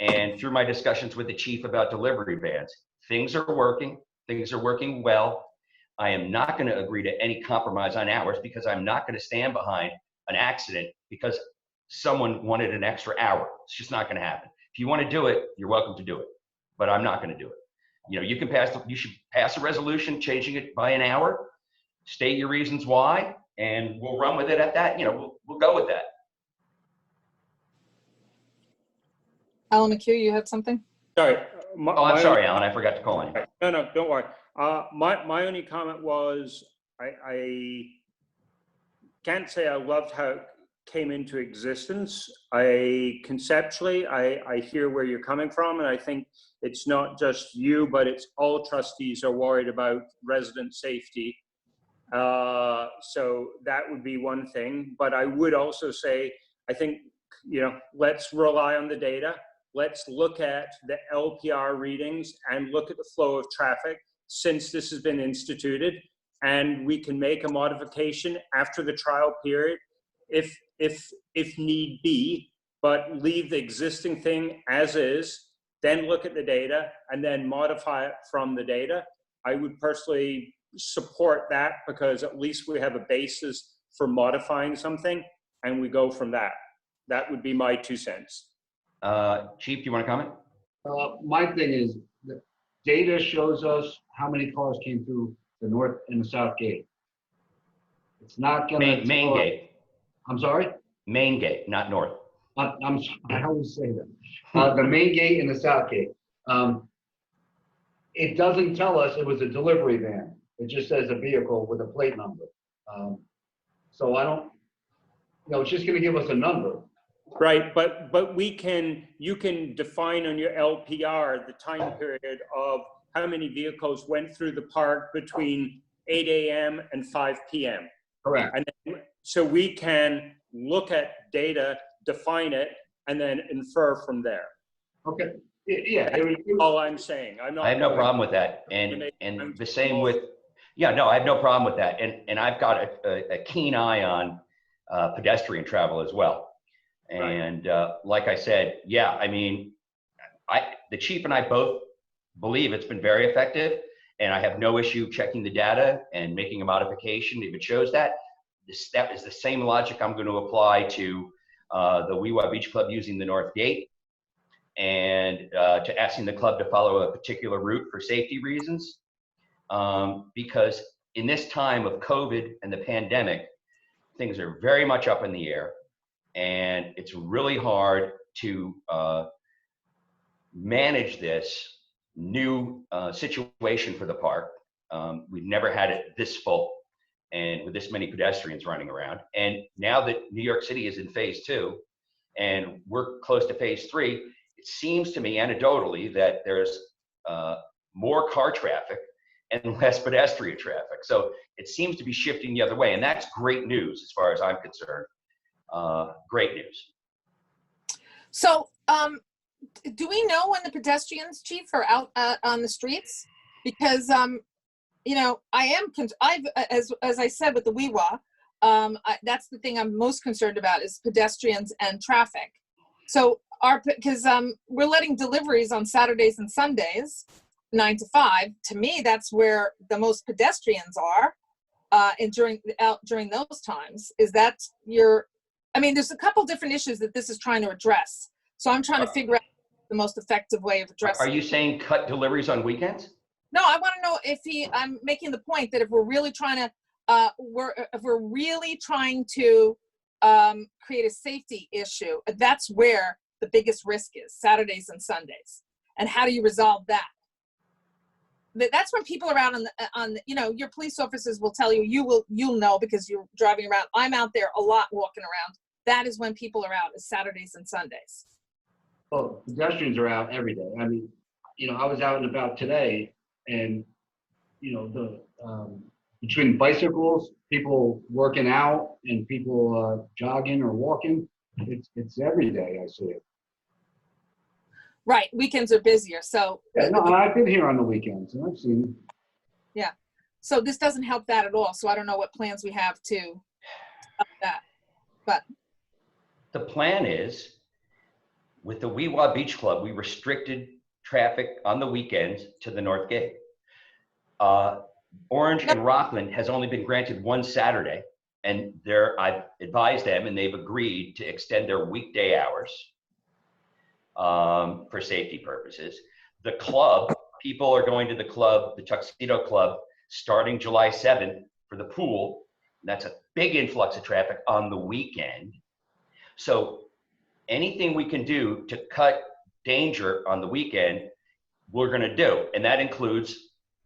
S1: and through my discussions with the chief about delivery vans. Things are working. Things are working well. I am not going to agree to any compromise on hours because I'm not going to stand behind an accident because someone wanted an extra hour. It's just not going to happen. If you want to do it, you're welcome to do it, but I'm not going to do it. You should pass a resolution changing it by an hour, state your reasons why, and we'll run with it at that. We'll go with that.
S4: Alan McHugh, you had something?
S2: Sorry.
S1: I'm sorry, Alan, I forgot to call on you.
S2: No, don't worry. My only comment was I can't say I loved how came into existence, I hear where you're coming from, and I think it's not just you, but it's all trustees are worried about resident safety. So that would be one thing. But I would also say, I think, let's rely on the data. Let's look at the LPR readings and look at the flow of traffic since this has been instituted. And we can make a modification after the trial period if need be, but leave the existing thing as is, then look at the data and then modify it from the data. I would personally support that because at least we have a basis for modifying something and we go from that. That would be my 2 cents.
S1: Chief, do you want to comment?
S5: My thing is, the data shows us how many cars came through the north and the south gate. It's not gonna.
S1: Main gate.
S5: I'm sorry?
S1: Main gate, not north.
S5: I always say that. The main gate and the south gate. It doesn't tell us it was a delivery van. It just says a vehicle with a plate number. So I don't, it's just gonna give us a number.
S2: Right, but you can define on your LPR the time period of how many vehicles went through the park between 8 a.m. and 5 p.m.
S5: Correct.
S2: And then, so we can look at data, define it, and then infer from there.
S5: Okay. Yeah.
S2: All I'm saying.
S1: I have no problem with that. And the same with, I have no problem with that. And I've got a keen eye on pedestrian travel as well. And like I said, the chief and I both believe it's been very effective, and I have no issue checking the data and making a modification if it shows that. That is the same logic I'm going to apply to the Weewa Beach Club using the North Gate, and to asking the club to follow a particular route for safety reasons. Because in this time of COVID and the pandemic, things are very much up in the air, and it's really hard to manage this new situation for the park. We've never had it this full and with this many pedestrians running around. And now that New York City is in phase 2 and we're close to phase 3, it seems to me anecdotally that there's more car traffic and less pedestrian traffic. So it seems to be shifting the other way. And that's great news as far as I'm concerned. Great news.
S4: So, do we know when the pedestrians, Chief, are out on the streets? Because, as I said with the Weewa, that's the thing I'm most concerned about is pedestrians and traffic. So, because we're letting deliveries on Saturdays and Sundays, 9 to 5. To me, that's where the most pedestrians are, and during those times. Is that there's a couple different issues that this is trying to address. So I'm trying to figure out the most effective way of addressing.
S1: Are you saying cut deliveries on weekends?
S4: No, I want to know I'm making the point that if we're really trying to, create a safety issue, that's where the biggest risk is, Saturdays and Sundays. And how do you resolve that? That's when people are out your police officers will tell you, you'll know because you're driving around. I'm out there a lot walking around. That is when people are out, is Saturdays and Sundays.
S5: Well, pedestrians are out every day. I was out and about today, and between bicycles, people working out, and people jogging or walking, it's every day I see it.
S4: Right, weekends are busier, so.
S5: Yeah, no, I've been here on the weekends, and I've seen.
S4: Yeah, so this doesn't help that at all. So I don't know what plans we have to help that, but.
S1: The plan is, with the Weewa Beach Club, we restricted traffic on the weekends to the North Gate. Orange and Rockland has only been granted one Saturday, and I've advised them, and they've agreed to extend their weekday hours for safety purposes. The club, people are going to the club, the Tuxedo Club, starting July 7th for the pool. That's a big influx of traffic on the weekend. So anything we can do to cut danger on the weekend, we're going to do. And that includes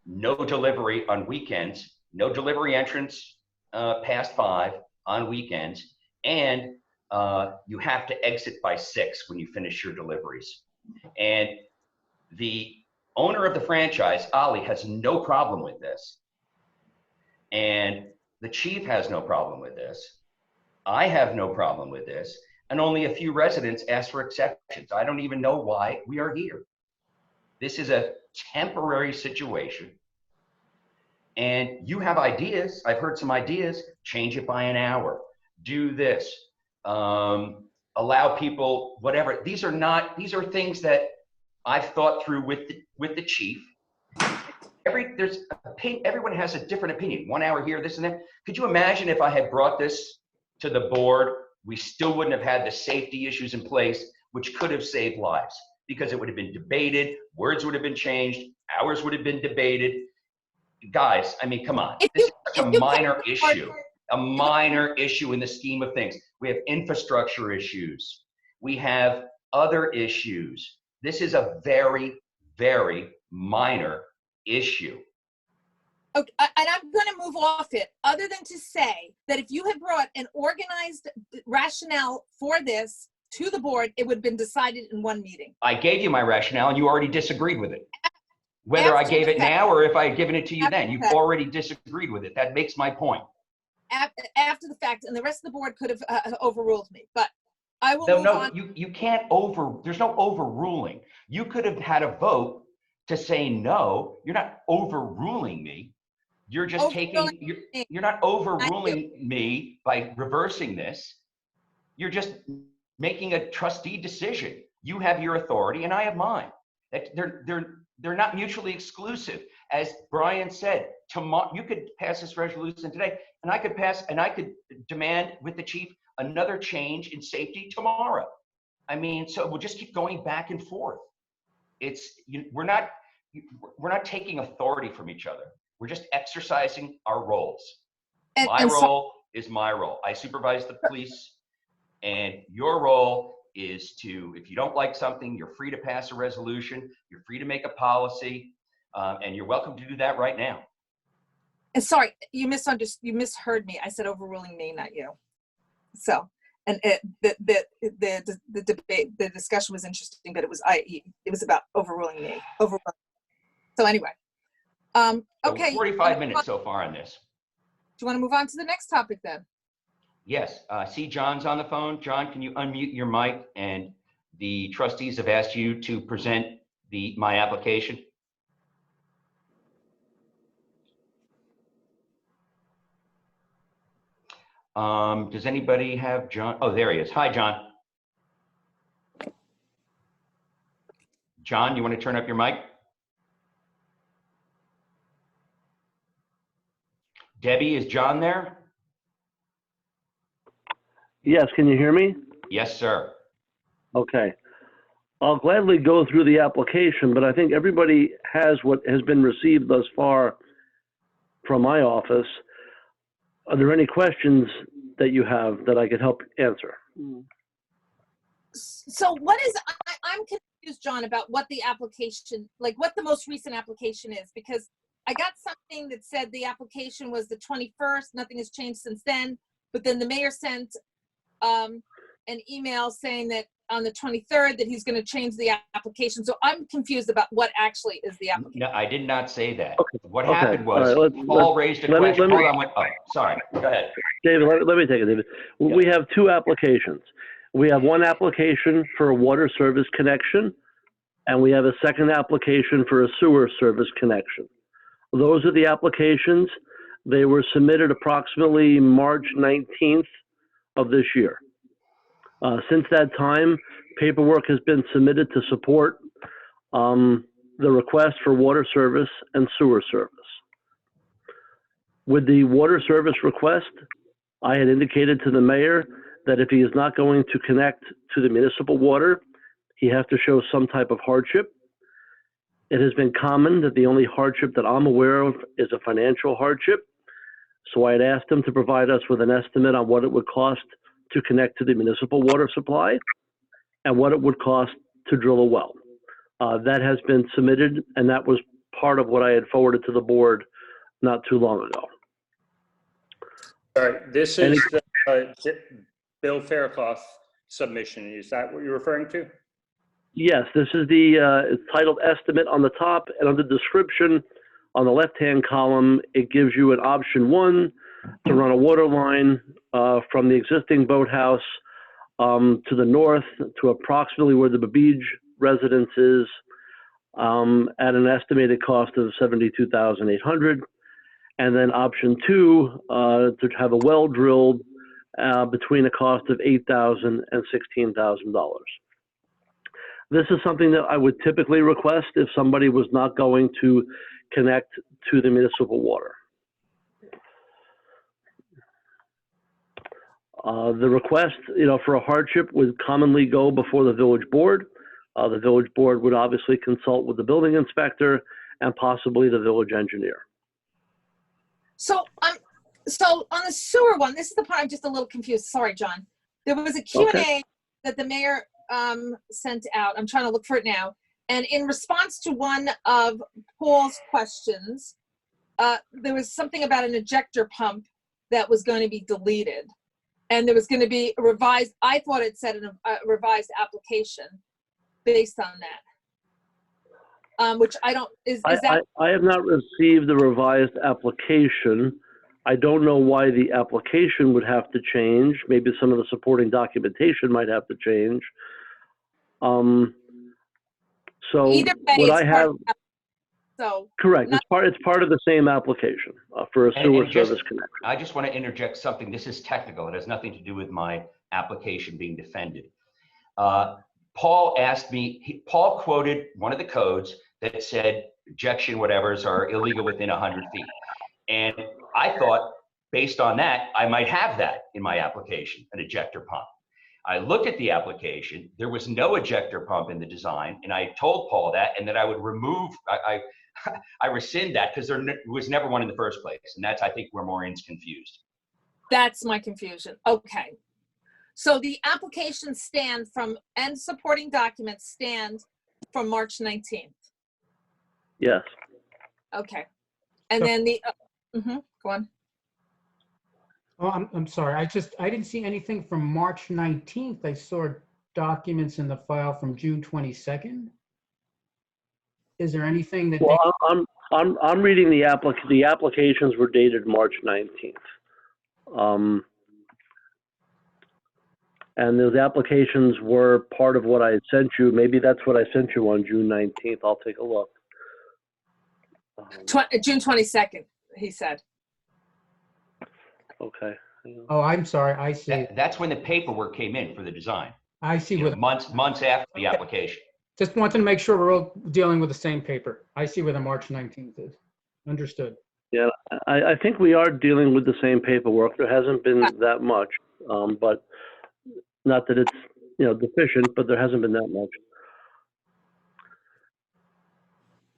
S1: no delivery on weekends, no delivery entrance past 5 on weekends, and you have to exit by 6 when you finish your deliveries. And the owner of the franchise, Ali, has no problem with this. And the chief has no problem with this. I have no problem with this. And only a few residents asked for exceptions. I don't even know why we are here. This is a temporary situation. And you have ideas. I've heard some ideas. Change it by an hour. Do this. Allow people, whatever. These are things that I've thought through with the chief. Everyone has a different opinion. 1 hour here, this and that. Could you imagine if I had brought this to the board, we still wouldn't have had the safety issues in place, which could have saved lives because it would have been debated, words would have been changed, hours would have been debated. Guys, I mean, come on. This is such a minor issue in the scheme of things. We have infrastructure issues. We have other issues. This is a very, very minor issue.
S4: Okay, and I'm going to move off it, other than to say that if you had brought an organized rationale for this to the board, it would have been decided in one meeting.
S1: I gave you my rationale and you already disagreed with it. Whether I gave it now or if I had given it to you then, you've already disagreed with it. That makes my point.
S4: After the fact, and the rest of the board could have overruled me, but I will move on.
S1: You can't there's no overruling. You could have had a vote to say no. You're not overruling me. You're just you're not overruling me by reversing this. You're just making a trustee decision. You have your authority and I have mine. They're not mutually exclusive. As Brian said, tomorrow you could pass this resolution today and I could demand with the chief another change in safety tomorrow. I mean, so we'll just keep going back and forth. We're not taking authority from each other. We're just exercising our roles. My role is my role. I supervise the police, and your role is to, if you don't like something, you're free to pass a resolution, you're free to make a policy, and you're welcome to do that right now.
S4: And sorry, you misheard me. I said overruling me, not you. So, and the debate, the discussion was interesting, but it was about overruling me. So anyway, okay.
S1: 45 minutes so far on this.
S4: Do you want to move on to the next topic then?
S1: Yes, see John's on the phone. John, can you unmute your mic? And the trustees have asked you to present my application. Does anybody have John? Oh, there he is. Hi, John. John, you want to turn up your mic? Debbie, is John there?
S7: Yes, can you hear me?
S1: Yes, sir.
S7: Okay. I'll gladly go through the application, but I think everybody has what has been received thus far from my office. Are there any questions that you have that I could help answer?
S4: So I'm confused, John, about what the application, like what the most recent application is, because I got something that said the application was the 21st, nothing has changed since then, but then the mayor sent an email saying that on the 23rd that he's going to change the application. So I'm confused about what actually is the application.
S1: No, I did not say that.
S7: Okay.
S1: What happened was Paul raised a question. Hold on, oh, sorry, go ahead.
S7: David, let me take it, David.
S1: Yeah.
S7: We have two applications. We have one application for a water service connection, and we have a second application for a sewer service connection. Those are the applications. They were submitted approximately March 19th of this year. Since that time, paperwork has been submitted to support the request for water service and sewer service. With the water service request, I had indicated to the mayor that if he is not going to connect to the municipal water, he has to show some type of hardship. It has been common that the only hardship that I'm aware of is a financial hardship. So I had asked him to provide us with an estimate on what it would cost to connect to the municipal water supply and what it would cost to drill a well. That has been submitted, and that was part of what I had forwarded to the board not too long ago.
S2: All right, this is Bill Faircloth submission. Is that what you're referring to?
S7: Yes, this is the, it's titled estimate on the top, and under description on the left-hand column, it gives you an option 1 to run a water line from the existing boathouse to the north to approximately where the Babij residence is at an estimated cost of $72,800. And then option 2 to have a well drilled between a cost of $8,000 and $16,000. This is something that I would typically request if somebody was not going to connect to the municipal water. The request, for a hardship would commonly go before the village board. The village board would obviously consult with the building inspector and possibly the village engineer.
S4: So on the sewer one, this is the part I'm just a little confused. Sorry, John. There was a Q&A
S7: Okay.
S4: that the mayor sent out. I'm trying to look for it now. And in response to one of Paul's questions, there was something about an ejector pump that was going to be deleted. And there was going to be a revised, I thought it said a revised application based on that. Which I don't, is that?
S7: I have not received the revised application. I don't know why the application would have to change. Maybe some of the supporting documentation might have to change. So
S4: Either way,
S7: what
S4: it's
S7: I
S4: part
S7: have,
S4: of the so
S7: correct,
S4: not-
S7: it's part of the same application for a sewer
S1: And just-
S7: service connection.
S1: I just want to interject something. This is technical. It has nothing to do with my application being defended. Paul asked me, Paul quoted one of the codes that said ejection whatevers are illegal within 100 feet. And I thought, based on that, I might have that in my application, an ejector pump. I looked at the application, there was no ejector pump in the design, and I told Paul that, and that I would remove, I rescind that because there was never one in the first place. And that's, I think, where Maureen's confused.
S4: That's my confusion. Okay. So the applications stand from, and supporting documents stand from March 19th.
S7: Yes.
S4: Okay. And then the, go on.
S3: Oh, I'm sorry. I didn't see anything from March 19th. I saw documents in the file from June 22nd. Is there anything that?
S7: Well, I'm reading the applications were dated March 19th. And those applications were part of what I had sent you. Maybe that's what I sent you on June 19th. I'll take a look.
S4: June 22nd, he said.
S7: Okay.
S3: Oh, I'm sorry. I see.
S1: That's when the paperwork came in for the design.
S3: I see.
S1: You know, months after the application.
S3: Just wanted to make sure we're all dealing with the same paper. I see where the March 19th is. Understood.
S7: Yeah, I think we are dealing with the same paperwork. There hasn't been that much, but not that it's, deficient, but there hasn't been that much.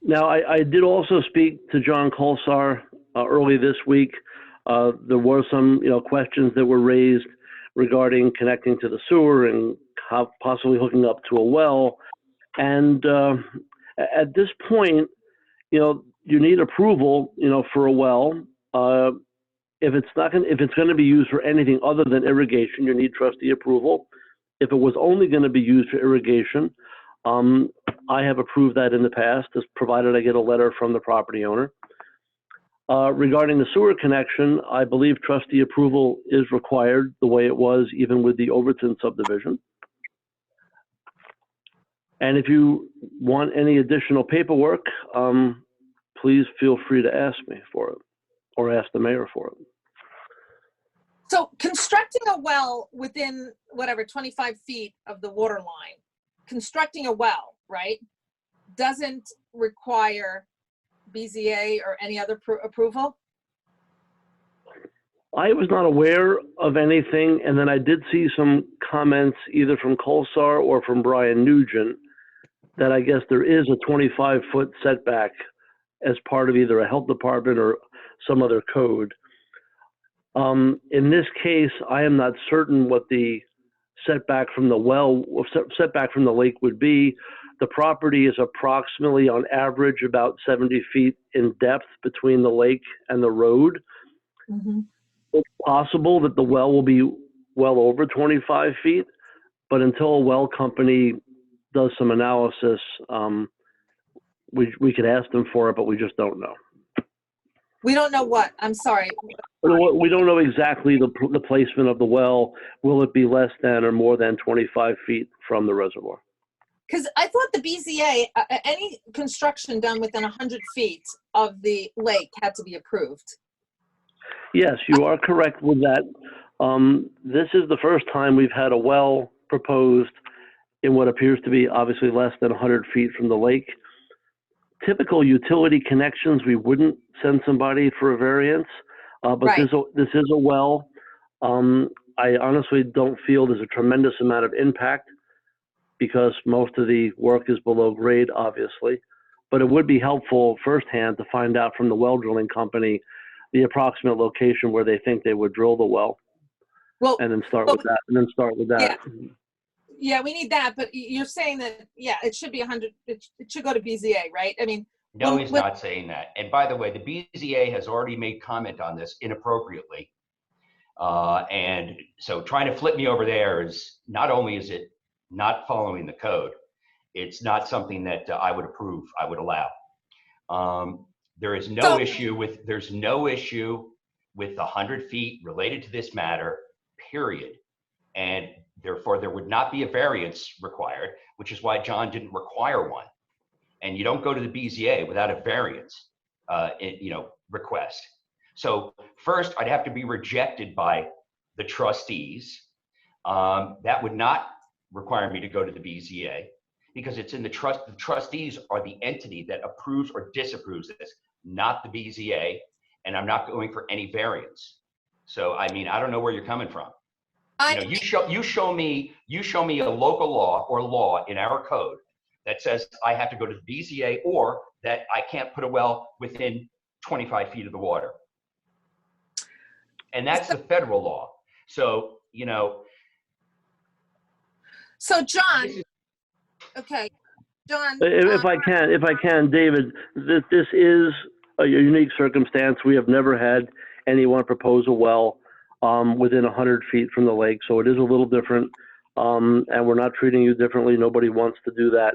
S7: Now, I did also speak to John Colsar early this week. There were some, questions that were raised regarding connecting to the sewer and how possibly hooking up to a well. And at this point, you need approval, for a well. If it's going to be used for anything other than irrigation, you need trustee approval. If it was only going to be used for irrigation, I have approved that in the past, as provided I get a letter from the property owner. Regarding the sewer connection, I believe trustee approval is required the way it was even with the Overton subdivision. And if you want any additional paperwork, please feel free to ask me for it or ask the mayor for it.
S4: So constructing a well within 25 feet of the water line, constructing a well, right, doesn't require BZA or any other approval?
S7: I was not aware of anything, and then I did see some comments either from Colsar or from Brian Nugent that I guess there is a 25-foot setback as part of either a health department or some other code. In this case, I am not certain what the setback from the well, setback from the lake would be. The property is approximately, on average, about 70 feet in depth between the lake and the road.
S4: Mm-hmm.
S7: It's possible that the well will be well over 25 feet, but until a well company does some analysis, we could ask them for it, but we just don't know.
S4: We don't know what, I'm sorry.
S7: We don't know exactly the placement of the well. Will it be less than or more than 25 feet from the reservoir?
S4: Because I thought the BZA, any construction done within 100 feet of the lake had to be approved.
S7: Yes, you are correct with that. This is the first time we've had a well proposed in what appears to be obviously less than 100 feet from the lake. Typical utility connections, we wouldn't send somebody for a variance, but
S4: Right.
S7: this is a well. I honestly don't feel there's a tremendous amount of impact because most of the work is below grade, obviously. But it would be helpful firsthand to find out from the well drilling company the approximate location where they think they would drill the well,
S4: Well,
S7: and then start with that.
S4: yeah, we need that, but you're saying that, yeah, it should be 100, it should go to BZA, right? I mean,
S1: No, he's not saying that. And by the way, the BZA has already made comment on this inappropriately. And so trying to flip me over there is, not only is it not following the code, it's not something that I would approve, I would allow. There's no issue with the 100 feet related to this matter, period. And therefore there would not be a variance required, which is why John didn't require one. And you don't go to the BZA without a variance, request. So first, I'd have to be rejected by the trustees. That would not require me to go to the BZA because it's in the trust. The trustees are the entity that approves or disapproves this, not the BZA. And I'm not going for any variance. So I mean, I don't know where you're coming from. You show me a local law or law in our code that says I have to go to the BZA or that I can't put a well within 25 feet of the water. And that's the federal law. So,
S4: So John, okay, John.
S7: If I can, David, this is a unique circumstance. We have never had anyone propose a well within 100 feet from the lake, so it is a little different, and we're not treating you differently. Nobody wants to do that.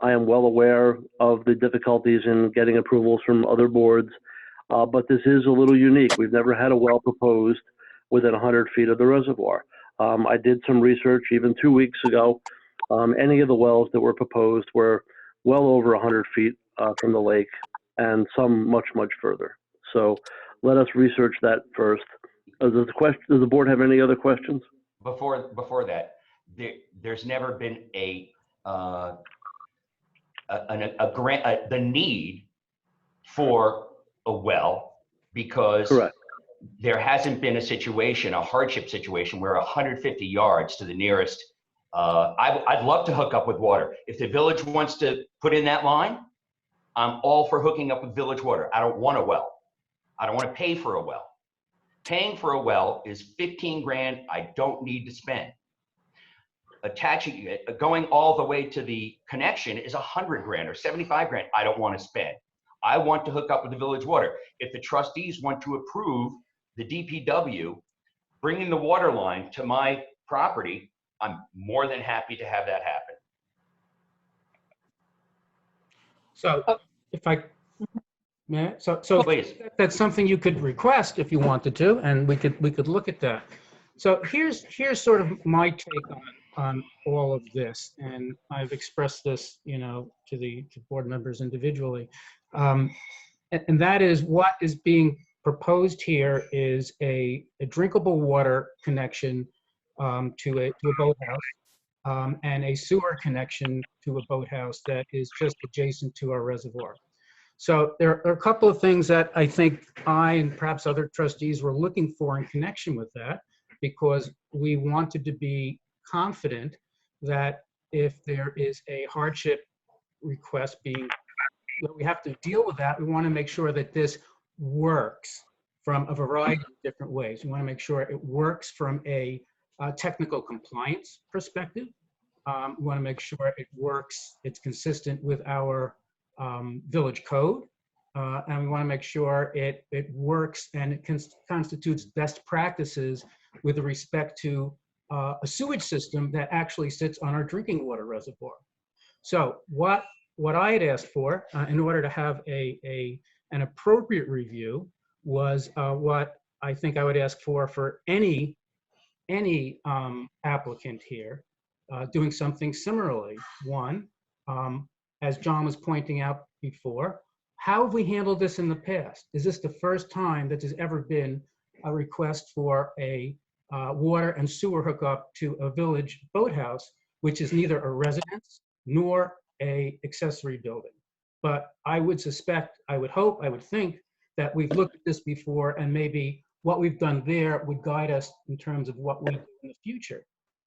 S7: I am well aware of the difficulties in getting approvals from other boards, but this is a little unique. We've never had a well proposed within 100 feet of the reservoir. I did some research even 2 weeks ago. Any of the wells that were proposed were well over 100 feet from the lake, and some much, much further. So let us research that first. Does the board have any other questions?
S1: Before that, there's never been the need for a well because
S7: Correct.
S1: There hasn't been a hardship situation where 150 yards to the nearest, I'd love to hook up with water. If the village wants to put in that line, I'm all for hooking up with village water. I don't want a well. I don't want to pay for a well. Paying for a well is 15 grand I don't need to spend. Attaching it, going all the way to the connection is 100 grand or 75 grand I don't want to spend. I want to hook up with the village water. If the trustees want to approve the DPW bringing the water line to my property, I'm more than happy to have that happen.
S3: So if I, yeah, so
S1: Please.
S3: that's something you could request if you wanted to, and we could look at that. So here's sort of my take on all of this, and I've expressed this, to board members individually, and that is what is being proposed here is a drinkable water connection to a boathouse and a sewer connection to a boathouse that is just adjacent to our reservoir. So there are a couple of things that I think I and perhaps other trustees were looking for in connection with that, because we wanted to be confident that if there is a hardship request we have to deal with that. We want to make sure that this works from a variety of different ways. We want to make sure it works from a technical compliance perspective. We want to make sure it's consistent with our village code. And we want to make sure it works and it constitutes best practices with respect to a sewage system that actually sits on our drinking water reservoir. So what I had asked for in order to have an appropriate review was what I think I would ask for any applicant here doing something similarly. One, as John was pointing out before, how have we handled this in the past? Is this the first time that there's ever been a request for a water and sewer hookup to a village boathouse, which is neither a residence nor a accessory building? But I would suspect, I would hope, I would think that we've looked at this before, and maybe what we've done there would guide us in terms of what we do in the future.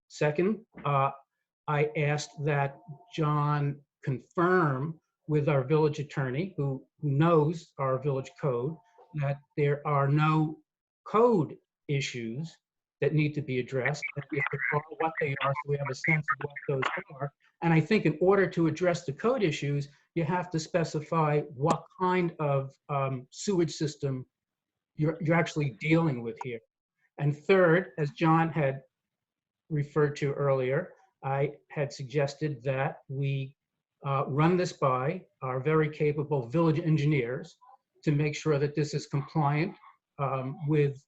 S3: Second, I asked that John confirm with our village attorney, who knows our village code, that there are no code issues that need to be addressed, and we have to follow what they are so we have a sense of what those are. And I think in order to address the code issues, you have to specify what kind of sewage system you're actually dealing with here. And third, as John had referred to earlier, I had suggested that we run this by our very capable village engineers to make sure that this is compliant with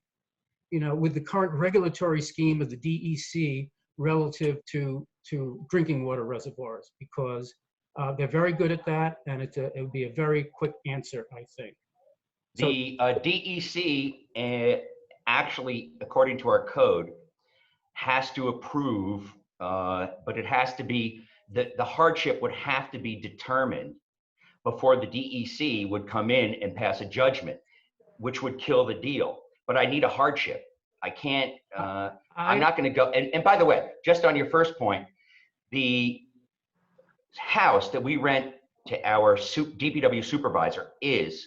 S3: the current regulatory scheme of the DEC relative to drinking water reservoirs, because they're very good at that, and it would be a very quick answer, I think.
S1: The DEC, actually, according to our code, has to approve, but it has to be, the hardship would have to be determined before the DEC would come in and pass a judgment, which would kill the deal. But I need a hardship. I can't, I'm not going to go. And by the way, just on your first point, the house that we rent to our DPW supervisor is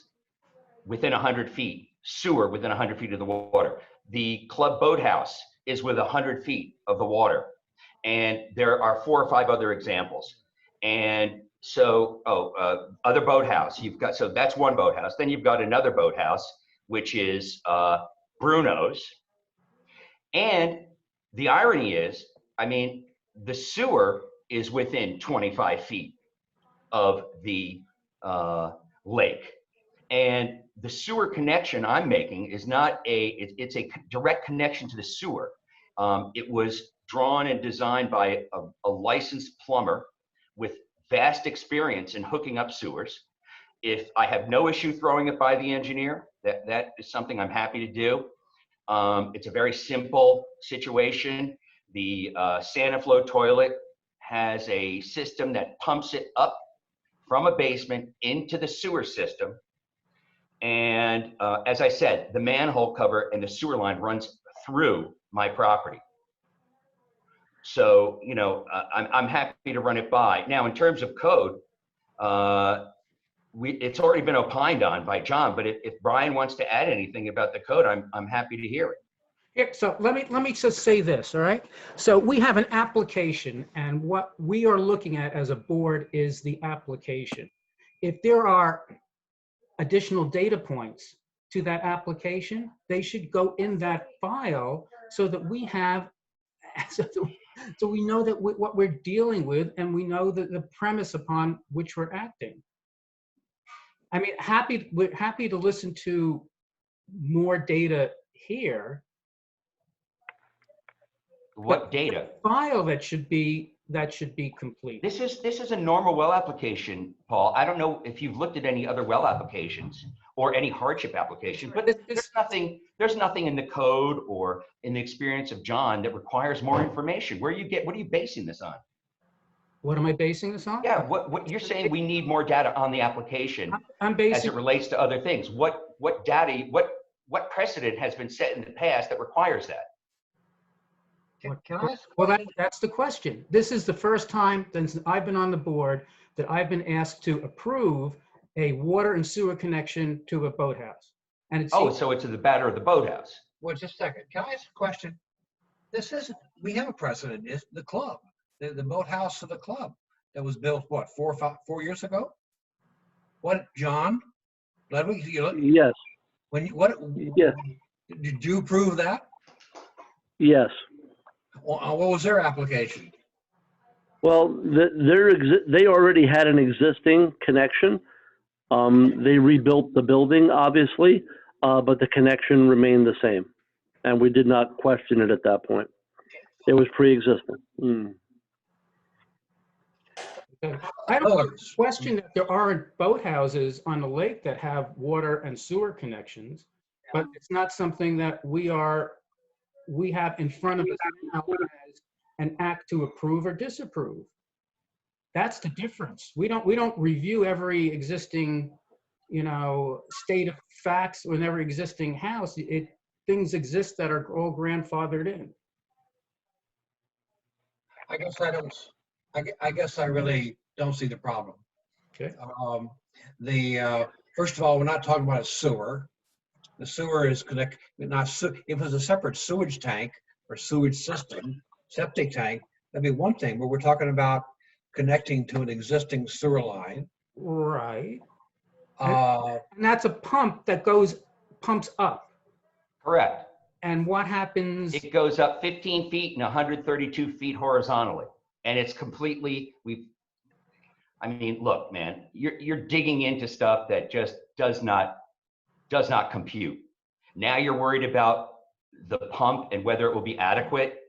S1: within 100 feet, sewer within 100 feet of the water. The club boathouse is within 100 feet of the water. And there are 4 or 5 other examples. And so, other boathouse, so that's one boathouse. Then you've got another boathouse, which is Bruno's. And the irony is, I mean, the sewer is within 25 feet of the lake. And the sewer connection I'm making is not it's a direct connection to the sewer. It was drawn and designed by a licensed plumber with vast experience in hooking up sewers. If I have no issue throwing it by the engineer, that is something I'm happy to do. It's a very simple situation. The Saniflow toilet has a system that pumps it up from a basement into the sewer system. And as I said, the manhole cover and the sewer line runs through my property. So, I'm happy to run it by. Now, in terms of code, it's already been opined on by John, but if Brian wants to add anything about the code, I'm happy to hear it.
S3: Here, so let me just say this, all right? So we have an application, and what we are looking at as a board is the application. If there are additional data points to that application, they should go in that file so that we have, so we know that what we're dealing with, and we know that the premise upon which we're acting. I mean, we're happy to listen to more data here.
S1: What data?
S3: File that should be complete.
S1: This is a normal well application, Paul. I don't know if you've looked at any other well applications or any hardship application, but there's nothing in the code or in the experience of John that requires more information. What are you basing this on?
S3: What am I basing this on?
S1: Yeah, what you're saying, we need more data on the application
S3: I'm basing,
S1: as it relates to other things. What data, what precedent has been set in the past that requires that?
S5: Can I ask?
S3: Well, that's the question. This is the first time since I've been on the board that I've been asked to approve a water and sewer connection to a boathouse. And it's
S1: So it's the batter of the boathouse.
S8: Well, just a second. Can I ask a question? We have a precedent. It's the club, the boathouse of the club that was built, what, 4 years ago? What, John? Ludwig,
S7: Yes.
S8: Yes. Did you approve that?
S7: Yes.
S8: What was their application?
S7: Well, they already had an existing connection. They rebuilt the building, obviously, but the connection remained the same. And we did not question it at that point. It was pre-existing.
S3: I don't
S8: Others.
S3: question that there aren't boathouses on the lake that have water and sewer connections, but it's not something that we have in front of us now as an act to approve or disapprove. That's the difference. We don't review every existing, state of facts with every existing house. Things exist that are all grandfathered in.
S8: I guess I don't, I guess I really don't see the problem.
S3: Okay.
S8: First of all, we're not talking about a sewer. The sewer is if it was a separate sewage tank or sewage system, septic tank, that'd be one thing, but we're talking about connecting to an existing sewer line.
S3: Right.
S8: Uh,
S3: And that's a pump that pumps up.
S1: Correct.
S3: And what happens?
S1: It goes up 15 feet and 132 feet horizontally. And it's completely, look, man, you're digging into stuff that just does not compute. Now you're worried about the pump and whether it will be adequate.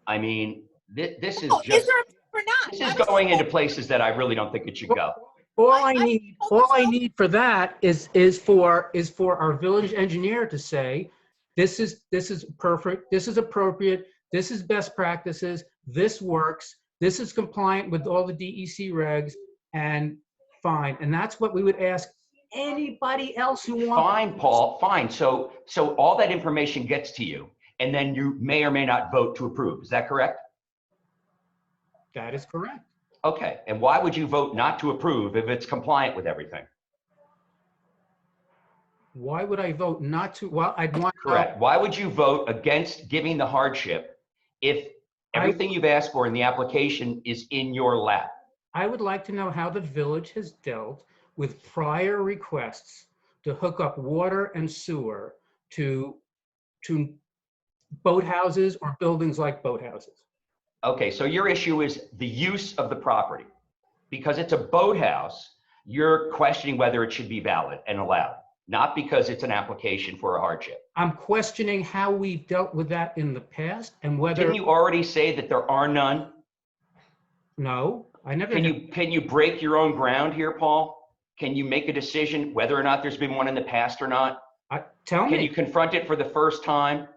S1: This is
S4: Oh,
S1: just,
S4: is there a pump or not?
S1: this is going into places that I really don't think it should go.
S3: All I need for that is for our village engineer to say, this is perfect, this is appropriate, this is best practices, this works, this is compliant with all the DEC regs, and fine. And that's what we would ask anybody else who wants.
S1: Fine, Paul, fine. So all that information gets to you, and then you may or may not vote to approve. Is that correct?
S3: That is correct.
S1: Okay, and why would you vote not to approve if it's compliant with everything?
S3: Why would I vote not to? Well, I'd want.
S1: Correct. Why would you vote against giving the hardship if everything you've asked for in the application is in your lap?
S3: I would like to know how the village has dealt with prior requests to hook up water and sewer to boathouses or buildings like boathouses.
S1: Okay, so your issue is the use of the property. Because it's a boathouse, you're questioning whether it should be valid and allowed, not because it's an application for a hardship.
S3: I'm questioning how we've dealt with that in the past and whether.
S1: Didn't you already say that there are none?
S3: No, I never.
S1: Can you break your own ground here, Paul? Can you make a decision whether or not there's been one in the past or not?
S3: Tell
S1: Can you
S3: me.
S1: confront it for the first time?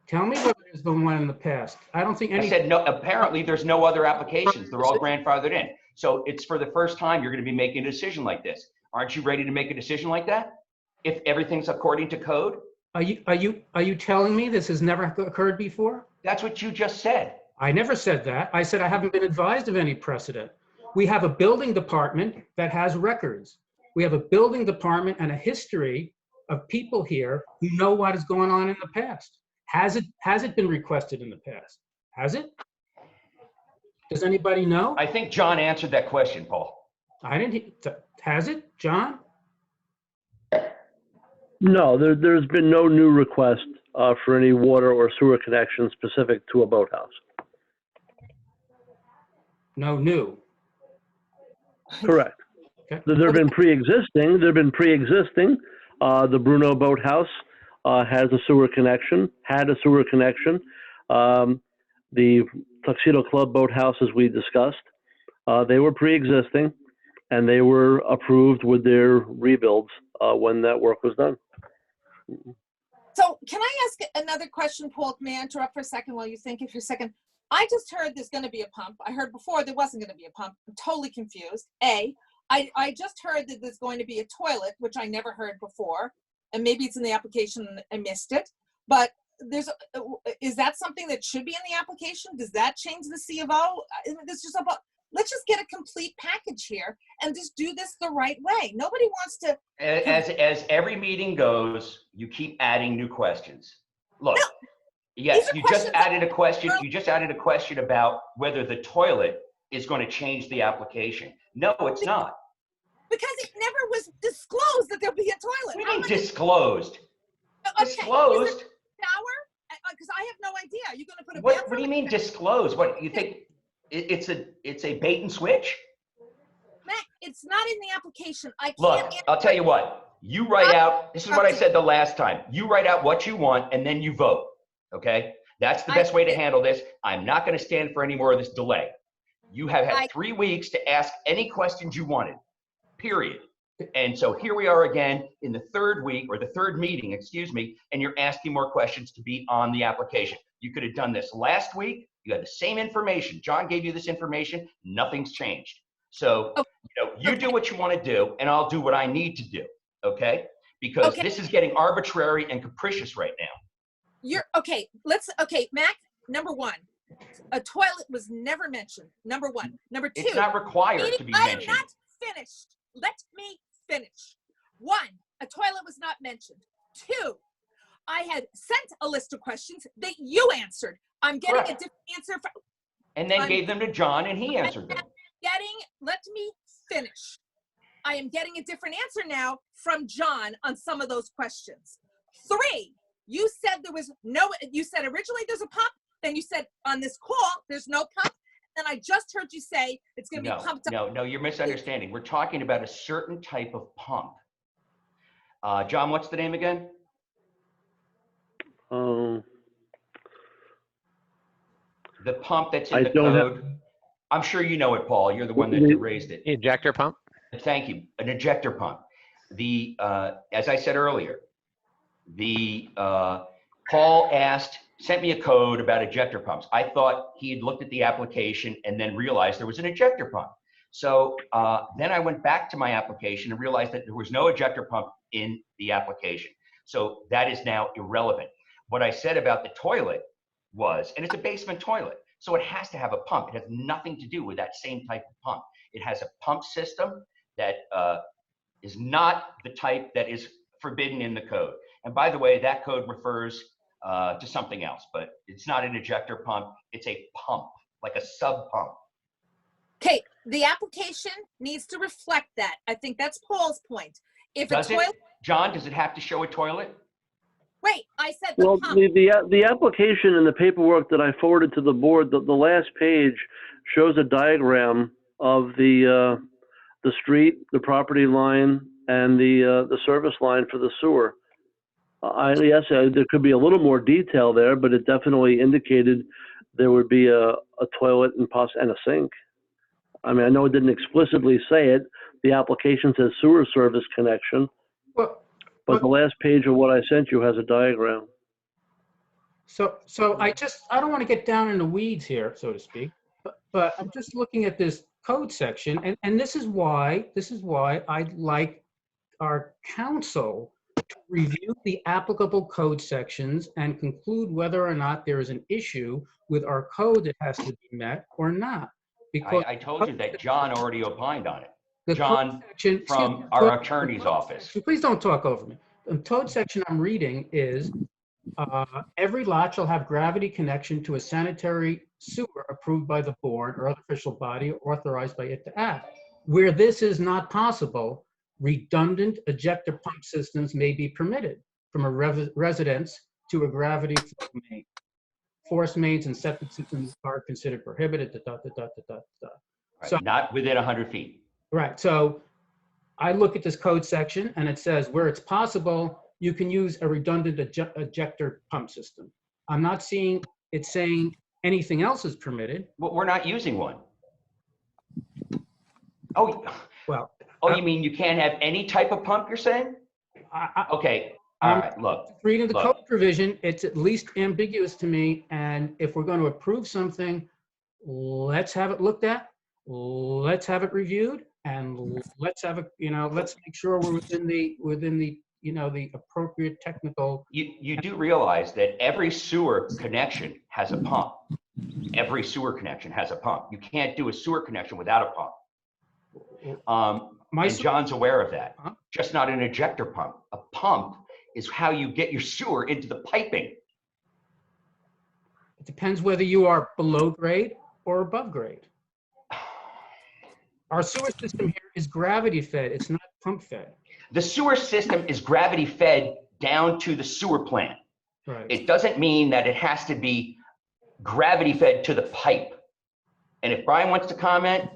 S3: Tell me whether there's been one in the past. I don't think
S1: I
S3: any.
S1: said no. Apparently, there's no other applications. They're all grandfathered in. So it's for the first time you're going to be making a decision like this. Aren't you ready to make a decision like that? If everything's according to code?
S3: Are you telling me this has never occurred before?
S1: That's what you just said.
S3: I never said that. I said I haven't been advised of any precedent. We have a building department that has records. We have a building department and a history of people here who know what is going on in the past. Has it been requested in the past? Has it? Does anybody know?
S1: I think John answered that question, Paul.
S3: I didn't. Has it, John?
S7: No, there's been no new request for any water or sewer connection specific to a boathouse.
S3: No new.
S7: Correct.
S3: Okay.
S7: There have been pre-existing. The Bruno Boathouse has a sewer connection, had a sewer connection. The Tuxedo Club Boathouse, as we discussed, they were pre-existing, and they were approved with their rebuilds when that work was done.
S4: So can I ask another question, Paul? May I interrupt for a second while you think for a second? I just heard there's going to be a pump. I heard before there wasn't going to be a pump. I'm totally confused. I just heard that there's going to be a toilet, which I never heard before. And maybe it's in the application and I missed it. But is that something that should be in the application? Does that change the C of O? Let's just get a complete package here and just do this the right way. Nobody wants to.
S1: As every meeting goes, you keep adding new questions. Look,
S4: No,
S1: yes,
S4: these are
S1: you just
S4: questions
S1: added a question. You just added a question about whether the toilet is going to change the application. No, it's not.
S4: Because it never was disclosed that there'll be a toilet.
S1: We mean disclosed.
S4: Okay,
S1: Disclosed.
S4: shower? Because I have no You're gonna put a ban
S1: What
S4: for
S1: do you mean disclose? What, you think it's a bait and switch?
S4: Matt, it's not in the application. I can't.
S1: Look, I'll tell you what, you write out, this is what I
S4: Stop.
S1: said the last time. You write out what you want and then you vote, okay? That's the best way to handle this. I'm not gonna stand for any more of this delay. You have had 3 weeks to ask any questions you wanted, period. And so here we are again in the third week, or the third meeting, excuse me, and you're asking more questions to be on the application. You could have done this last week. You had the same information. John gave you this information. Nothing's changed. So, you do what you want to do, and I'll do what I need to do, okay? Because this is getting arbitrary and capricious right now.
S4: Okay, Mac, number one, a toilet was never mentioned. Number one. Number two.
S1: It's not required to be
S4: I am
S1: mentioned.
S4: not finished. Let me finish. One, a toilet was not mentioned. Two, I had sent a list of questions that you answered. I'm getting a different answer from.
S1: And then gave them to John, and he answered them.
S4: Let me finish. I am getting a different answer now from John on some of those questions. Three, you said you said originally there's a pump, then you said on this call there's no pump, and I just heard you say it's going to be pumped up.
S1: No, you're misunderstanding. We're talking about a certain type of pump. John, what's the name again? The pump that's in the code. I'm sure you know it, Paul. You're the one that raised it.
S6: Ejector pump?
S1: Thank you. An ejector pump. As I said earlier, Paul sent me a code about ejector pumps. I thought he had looked at the application and then realized there was an ejector pump. So then I went back to my application and realized that there was no ejector pump in the application. So that is now irrelevant. What I said about the toilet was, and it's a basement toilet, so it has to have a pump. It has nothing to do with that same type of pump. It has a pump system that is not the type that is forbidden in the code. And by the way, that code refers to something else, but it's not an ejector pump. It's a pump, like a sub pump.
S4: Okay, the application needs to reflect that. I think that's Paul's point. If
S1: Does it, John, does it have to show a toilet?
S4: Wait, I said
S7: Well,
S4: pump.
S7: the application and the paperwork that I forwarded to the board, the last page shows a diagram of the street, the property line, and the service line for the sewer. Yes, there could be a little more detail there, but it definitely indicated there would be a toilet and a sink. I mean, I know it didn't explicitly say it. The application says sewer service connection, but the last page of what I sent you has a diagram.
S3: So I don't want to get down in the weeds here, so to speak, but I'm just looking at this code section, and this is why I'd like our council to review the applicable code sections and conclude whether or not there is an issue with our code that has to be met or not. Because
S1: I told you that John already opined on it.
S3: the
S1: John
S3: code section,
S1: from our attorney's office.
S3: Please don't talk over me. The code section I'm reading is, every lot shall have gravity connection to a sanitary sewer approved by the board or other official body authorized by it to act. Where this is not possible, redundant ejector pump systems may be permitted from a residence to a gravity flow main. Force mains and septic systems are considered prohibited.
S1: Right,
S3: So,
S1: not within 100 feet.
S3: right. So I look at this code section and it says where it's possible, you can use a redundant ejector pump system. I'm not seeing it saying anything else is permitted.
S1: Well, we're not using one. Oh,
S3: Well,
S1: you mean you can't have any type of pump, you're saying? Okay, all right, look.
S3: reading the
S1: Look.
S3: code provision, it's at least ambiguous to me. And if we're going to approve something, let's have it looked at, let's have it reviewed, and let's have let's make sure we're within the the appropriate technical.
S1: You do realize that every sewer connection has a pump. Every sewer connection has a pump. You can't do a sewer connection without a pump. And John's aware of that. Just not an ejector pump. A pump is how you get your sewer into the piping.
S3: It depends whether you are below grade or above grade. Our sewer system here is gravity fed. It's not pump fed.
S1: The sewer system is gravity fed down to the sewer plant.
S3: Right.
S1: It doesn't mean that it has to be gravity fed to the pipe. And if Brian wants to comment,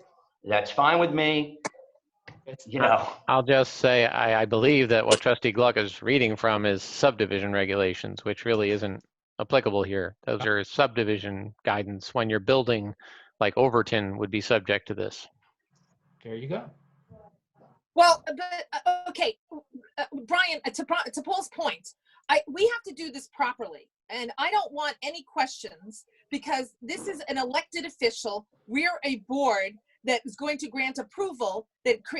S1: that's fine with me. You know,
S6: I'll just say, I believe that what trustee Gluck is reading from is subdivision regulations, which really isn't applicable here. Those are subdivision guidance. When you're building, like Overton would be subject to this.
S3: There you go.
S4: Well, but, okay, Brian, to Paul's point, we have to do this properly. And I don't want any questions because this is an elected official. We're a board that is going to grant approval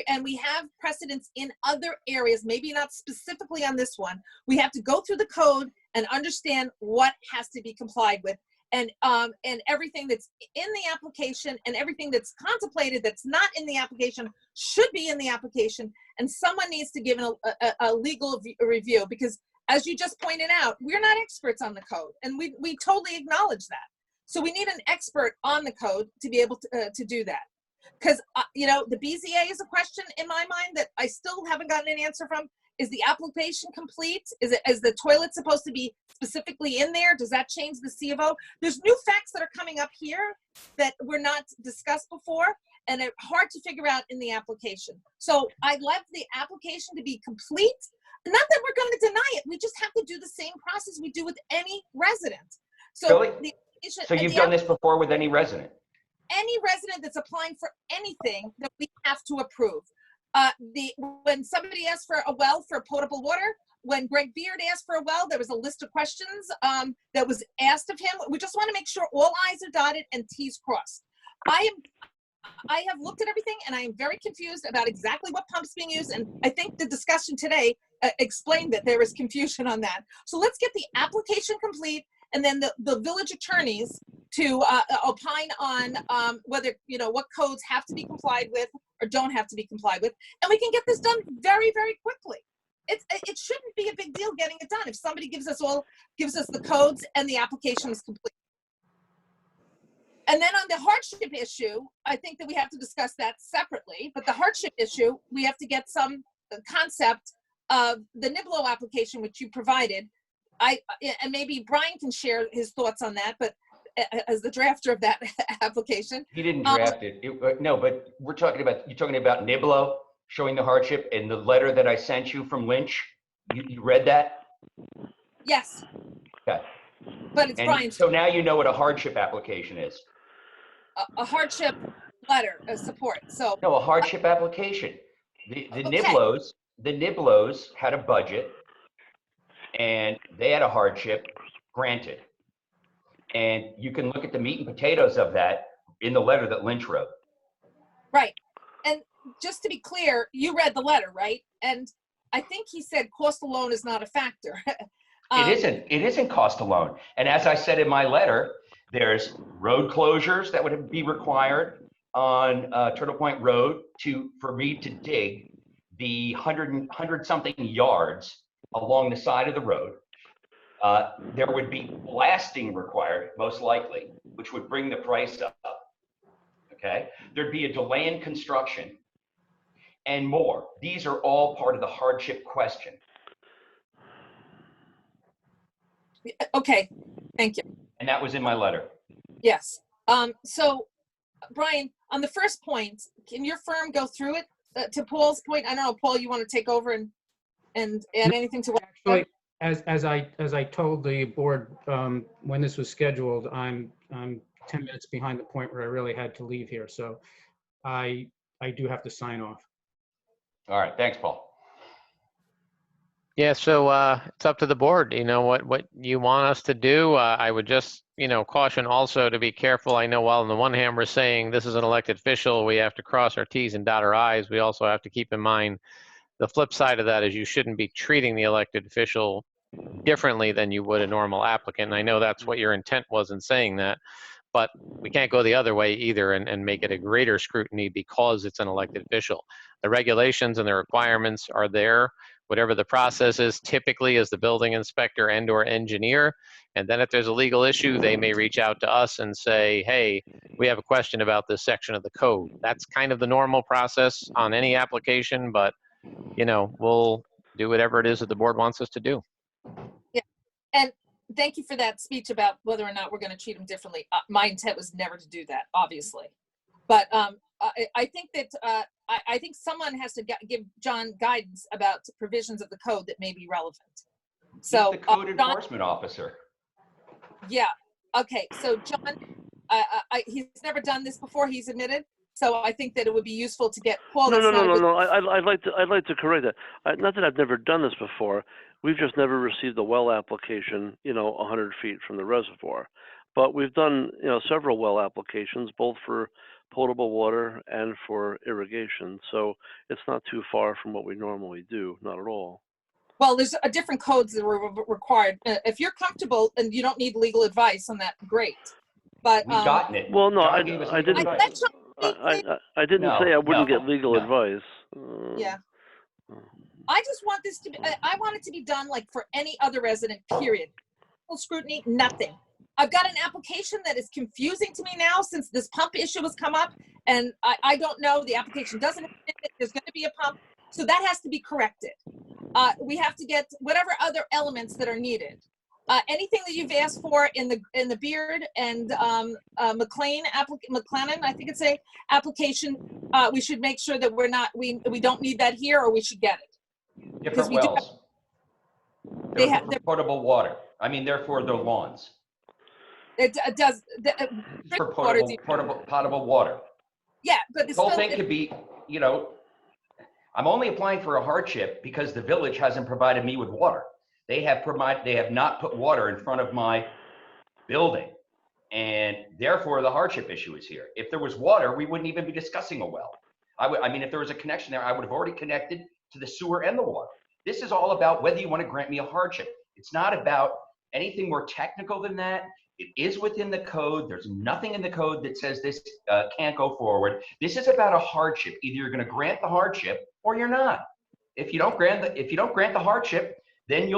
S4: and we have precedents in other areas, maybe not specifically on this one. We have to go through the code and understand what has to be complied with. And everything that's in the application and everything that's contemplated that's not in the application should be in the application. And someone needs to give a legal review because, as you just pointed out, we're not experts on the code, and we totally acknowledge that. So we need an expert on the code to be able to do that. Because you know, the BZA is a question in my mind that I still haven't gotten an answer from. Is the application complete? Is the toilet supposed to be specifically in there? Does that change the C of O? There's new facts that are coming up here that were not discussed before, and are hard to figure out in the application. So I'd love the application to be complete. Not that we're going to deny it. We just have to do the same process we do with any resident. So
S1: really? So you've done this before with any resident?
S4: Any resident that's applying for anything that we have to approve. When somebody asked for a well for potable water, when Greg Beard asked for a well, there was a list of questions that was asked of him. We just want to make sure all I's are dotted and T's crossed. I have looked at everything and I am very confused about exactly what pump's being used. And I think the discussion today explained that there is confusion on that. So let's get the application complete and then the village attorneys to opine on whether, you know, what codes have to be complied with or don't have to be complied with. And we can get this done very, very quickly. It shouldn't be a big deal getting it done if somebody gives us the codes and the application is complete. And then on the hardship issue, I think that we have to discuss that separately. But the hardship issue, we have to get some concept of the NIBLO application, which you provided. And maybe Brian can share his thoughts on that, but as the drafter of that application.
S1: He didn't draft it. No, but you're talking about NIBLO showing the hardship and the letter that I sent you from Lynch. You read that?
S4: Yes.
S1: Okay.
S4: But it's Brian's.
S1: So now you know what a hardship application is.
S4: A hardship letter of support. So
S1: no, a hardship application. The
S4: okay.
S1: NIBLOs had a budget and they had a hardship granted. And you can look at the meat and potatoes of that in the letter that Lynch wrote.
S4: Right. And just to be clear, you read the letter, right? And I think he said cost alone is not a factor.
S1: It isn't cost alone. And as I said in my letter, there's road closures that would be required on Turtle Point Road for me to dig the 100 something yards along the side of the road. There would be blasting required, most likely, which would bring the price up. Okay, there'd be a delay in construction and more. These are all part of the hardship question.
S4: Okay, thank you.
S1: And that was in my letter.
S4: Yes. So, Brian, on the first point, can your firm go through it to Paul's point? I don't know, Paul, you want to take over and add anything to what?
S3: Actually, as I told the board when this was scheduled, I'm 10 minutes behind the point where I really had to leave here, so I do have to sign off.
S1: All right, thanks, Paul.
S6: Yeah, so it's up to the board. You know what you want us to do. I would just, caution also to be careful. I know while on the one hand we're saying this is an elected official, we have to cross our T's and dot our I's. We also have to keep in mind the flip side of that is you shouldn't be treating the elected official differently than you would a normal applicant. And I know that's what your intent was in saying that, but we can't go the other way either and make it a greater scrutiny because it's an elected official. The regulations and the requirements are there. Whatever the process is, typically as the building inspector and or engineer. And then if there's a legal issue, they may reach out to us and say, hey, we have a question about this section of the code. That's kind of the normal process on any application, but we'll do whatever it is that the board wants us to do.
S4: Yeah, and thank you for that speech about whether or not we're going to treat them differently. My intent was never to do that, obviously. But I think that I think someone has to give John guidance about provisions of the code that may be relevant. So
S1: He's the code
S4: John,
S1: enforcement officer.
S4: yeah, okay. So John, he's never done this before. He's admitted. So I think that it would be useful to get Paul.
S7: No,
S4: that's not a good-
S7: no. I'd like to correct that. Not that I've never done this before. We've just never received a well application, 100 feet from the reservoir. But we've done, several well applications, both for potable water and for irrigation. So it's not too far from what we normally do, not at all.
S4: Well, there's a different codes that were required. If you're comfortable and you don't need legal advice on that, great. But
S1: We've gotten it.
S7: Well, no,
S1: John
S7: I
S1: gave us
S7: didn't.
S1: legal
S4: I
S1: advice.
S4: let John
S7: I didn't
S1: No,
S7: say I wouldn't
S1: no,
S7: get legal
S1: no.
S7: advice.
S4: Yeah. I just want this to be, I want it to be done like for any other resident, period. Full scrutiny, nothing. I've got an application that is confusing to me now since this pump issue has come up, and I don't know, the application doesn't admit it, there's going to be a pump, so that has to be corrected. We have to get whatever other elements that are needed. Anything that you've asked for in the Beard and McLennan, I think it's a application, we should make sure that we don't need that here, or we should get it.
S1: Different
S4: we do have-
S1: wells.
S4: They
S1: They're
S4: have-
S1: for potable water. I mean, they're for their lawns.
S4: It does.
S1: It's for
S4: Water is-
S1: potable water.
S4: Yeah, but it's
S1: The whole
S4: still,
S1: thing could be, I'm only applying for a hardship because the village hasn't provided me with water. They have not put water in front of my building. And therefore the hardship issue is here. If there was water, we wouldn't even be discussing a well. If there was a connection there, I would have already connected to the sewer and the water. This is all about whether you want to grant me a hardship. It's not about anything more technical than that. It is within the code. There's nothing in the code that says this can't go forward. This is about a hardship. Either you're going to grant the hardship or you're not. If you don't grant the hardship, then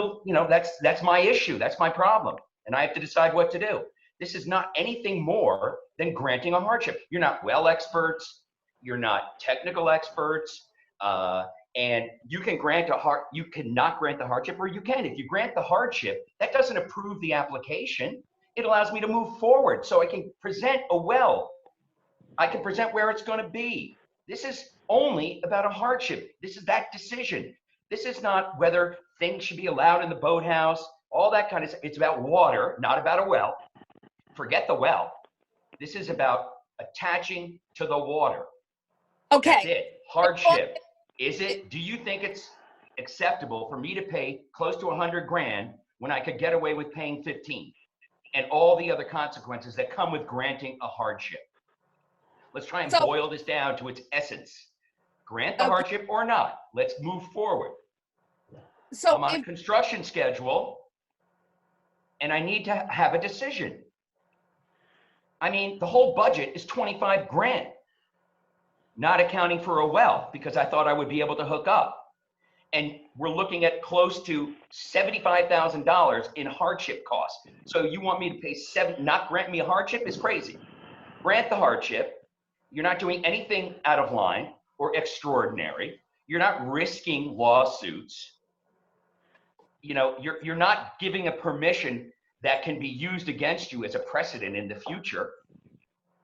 S1: that's my issue. That's my problem. And I have to decide what to do. This is not anything more than granting a hardship. You're not well experts. You're not technical experts. And you can you cannot grant the hardship, or you can. If you grant the hardship, that doesn't approve the application. It allows me to move forward so I can present a well. I can present where it's going to be. This is only about a hardship. This is that decision. This is not whether things should be allowed in the boathouse, all that kind of stuff. It's about water, not about a well. Forget the well. This is about attaching to the water. That's
S4: okay.
S1: it. Hardship. Do you think it's acceptable for me to pay close to 100 grand when I could get away with paying 15? And all the other consequences that come with granting a hardship. Let's try and boil this down to its essence. Grant the hardship or not. Let's move forward.
S4: So
S1: I'm on a construction schedule and I need to have a decision. I mean, the whole budget is 25 grand, not accounting for a well, because I thought I would be able to hook up. And we're looking at close to $75,000 in hardship costs. So you want me to pay not grant me a hardship is crazy. Grant the hardship. You're not doing anything out of line or extraordinary. You're not risking lawsuits. You're not giving a permission that can be used against you as a precedent in the future.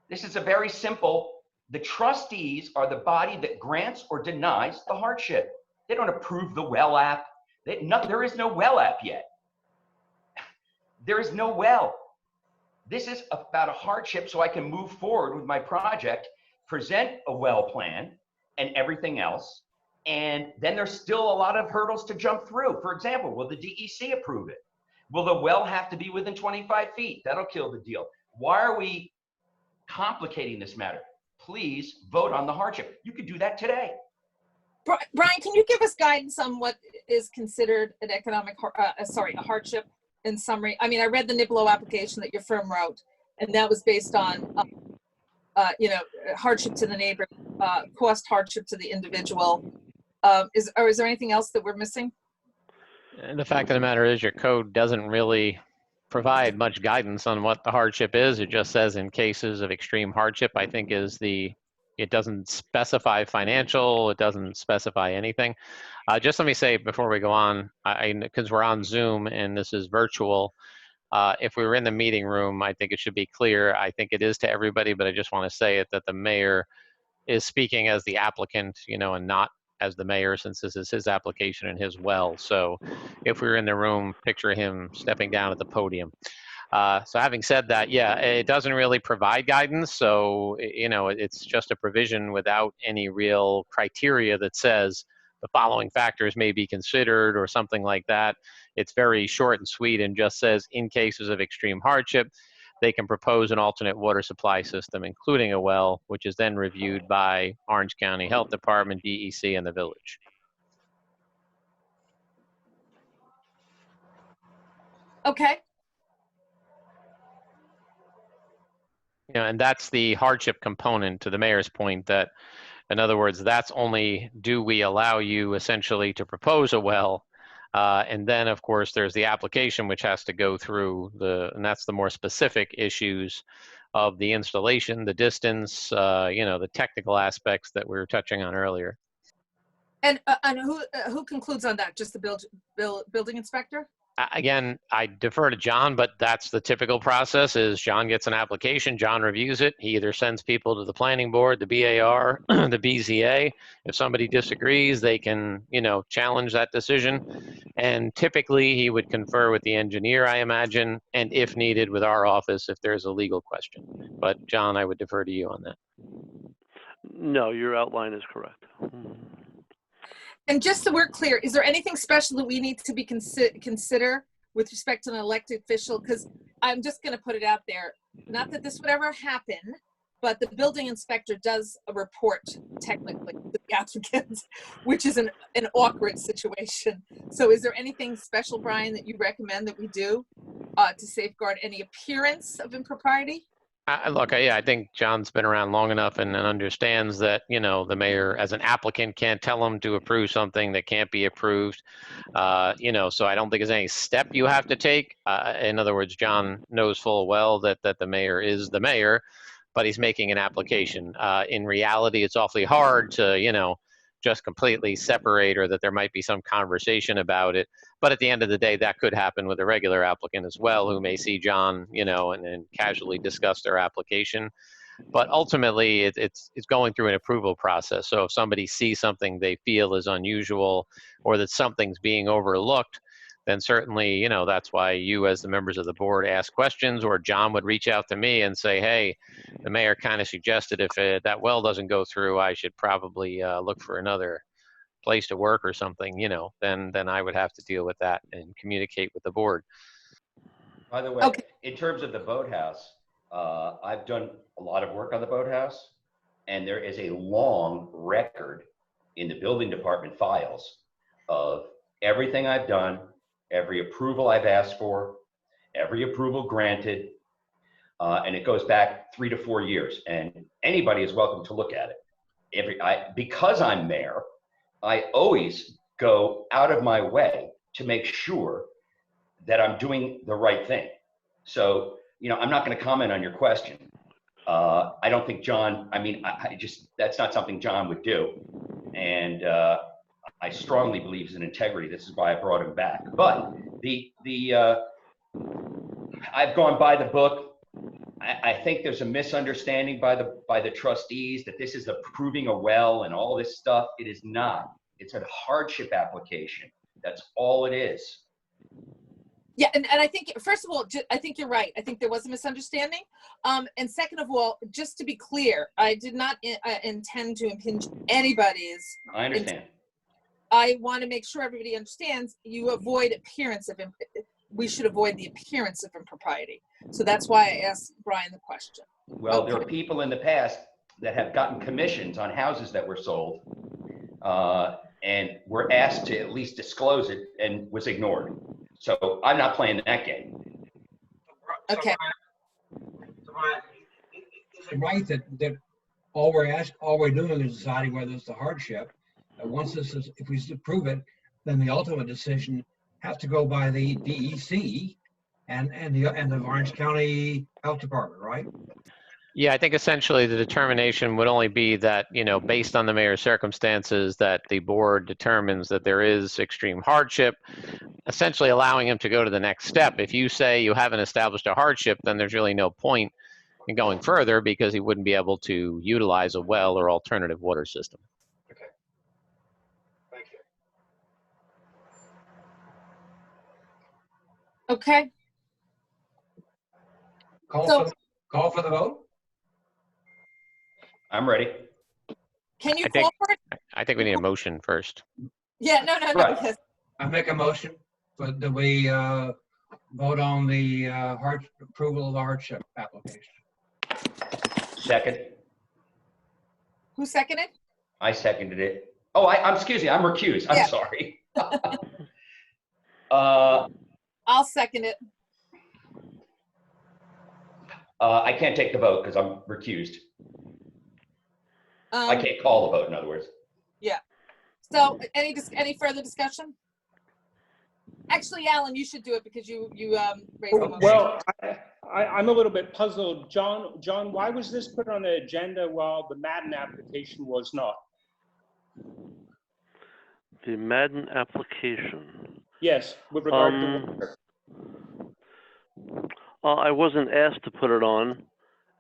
S1: This is a very simple, the trustees are the body that grants or denies the hardship. They don't approve the well app. There is no well app yet. There is no well. This is about a hardship so I can move forward with my project, present a well plan and everything else. And then there's still a lot of hurdles to jump through. For example, will the DEC approve it? Will the well have to be within 25 feet? That'll kill the deal. Why are we complicating this matter? Please vote on the hardship. You could do that today.
S4: Brian, can you give us guidance on what is considered an a hardship in summary? I mean, I read the NIPLO application that your firm wrote, and that was based on, hardship to the neighbor, cost hardship to the individual. Is there anything else that we're missing?
S6: And the fact of the matter is your code doesn't really provide much guidance on what the hardship is. It just says in cases of extreme hardship, I think it doesn't specify financial, it doesn't specify anything. Just let me say before we go on, because we're on Zoom and this is virtual, If we were in the meeting room, I think it should be clear. I think it is to everybody, but I just want to say it that the mayor is speaking as the applicant, and not as the mayor, since this is his application and his well. So if we were in the room, picture him stepping down at the podium. So having said that, yeah, it doesn't really provide guidance. So, it's just a provision without any real criteria that says the following factors may be considered or something like that. It's very short and sweet and just says in cases of extreme hardship, they can propose an alternate water supply system, including a well, which is then reviewed by Orange County Health Department, DEC, and the village.
S4: Okay.
S6: And that's the hardship component, to the mayor's point, that, in other words, that's only do we allow you essentially to propose a well. And then, of course, there's the application, which has to go through and that's the more specific issues of the installation, the distance, the technical aspects that we were touching on earlier.
S4: And who concludes on that? Just the building inspector?
S6: Again, I defer to John, but that's the typical process. Is John gets an application, John reviews it. He either sends people to the planning board, the BAR, the BZA. If somebody disagrees, they can, challenge that decision. And typically he would confer with the engineer, I imagine, and if needed with our office if there's a legal question. But John, I would defer to you on that.
S7: No, your outline is correct.
S4: And just so we're clear, is there anything special that we need to be consider with respect to an elected official? Because I'm just going to put it out there, not that this would ever happen, but the building inspector does a report technically to the applicant, which is an awkward situation. So is there anything special, Brian, that you recommend that we do to safeguard any appearance of impropriety?
S6: Look, I think John's been around long enough and understands that, the mayor as an applicant can't tell him to approve something that can't be approved. So I don't think there's any step you have to take. In other words, John knows full well that the mayor is the mayor, but he's making an application. In reality, it's awfully hard to, just completely separate, or that there might be some conversation about it. But at the end of the day, that could happen with a regular applicant as well, who may see John, and casually discuss their application. But ultimately, it's going through an approval process. So if somebody sees something they feel is unusual, or that something's being overlooked, then certainly, that's why you as the members of the board ask questions, or John would reach out to me and say, hey, the mayor kind of suggested if that well doesn't go through, I should probably look for another place to work or something, then I would have to deal with that and communicate with the board.
S1: By the way,
S4: Okay.
S1: in terms of the boathouse, I've done a lot of work on the boathouse, and there is a long record in the building department files of everything I've done, every approval I've asked for, every approval granted, and it goes back 3 to 4 years, and anybody is welcome to look at it. Because I'm mayor, I always go out of my way to make sure that I'm doing the right thing. So, I'm not going to comment on your question. I don't think John, that's not something John would do. And I strongly believe in integrity. This is why I brought him back. But I've gone by the book. I think there's a misunderstanding by the trustees that this is approving a well and all this stuff. It is not. It's a hardship application. That's all it is.
S4: Yeah, and I think, first of all, I think you're right. I think there was a misunderstanding. And second of all, just to be clear, I did not intend to impinge anybody's.
S1: I understand.
S4: I want to make sure everybody understands you avoid we should avoid the appearance of impropriety. So that's why I asked Brian the question.
S1: Well, there are people in the past that have gotten commissions on houses that were sold and were asked to at least disclose it and was ignored. So I'm not playing that game.
S4: Okay.
S8: Is it right that all we're doing is deciding whether it's a hardship? Once if we approve it, then the ultimate decision has to go by the DEC and the Orange County Health Department, right?
S6: Yeah, I think essentially the determination would only be that, based on the mayor's circumstances, that the board determines that there is extreme hardship. essentially allowing him to go to the next step. If you say you haven't established a hardship, then there's really no point in going further because he wouldn't be able to utilize a well or alternative water system.
S8: Thank you.
S4: Okay,
S8: Call for the vote?
S1: I'm ready.
S4: can you
S6: I think-
S4: call for it?
S6: I think we need a motion first.
S4: Yeah, no,
S1: Right.
S4: because
S8: I make a motion, but that we vote on the approval of the hardship application.
S1: Second.
S4: who seconded?
S1: I seconded it. Oh, I'm excuse me, I'm recused. I'm
S4: Yeah.
S1: sorry.
S4: I'll second it.
S1: I can't take the vote because I'm recused. I
S4: Um,
S1: can't call the vote, in other words.
S4: so any further discussion? Actually, Alan, you should do it because you raised the motion.
S2: Well, I'm a little bit puzzled. John, why was this put on the agenda while the Madden application was not?
S7: The Madden application.
S2: Yes, with regard to.
S7: I wasn't asked to put it on,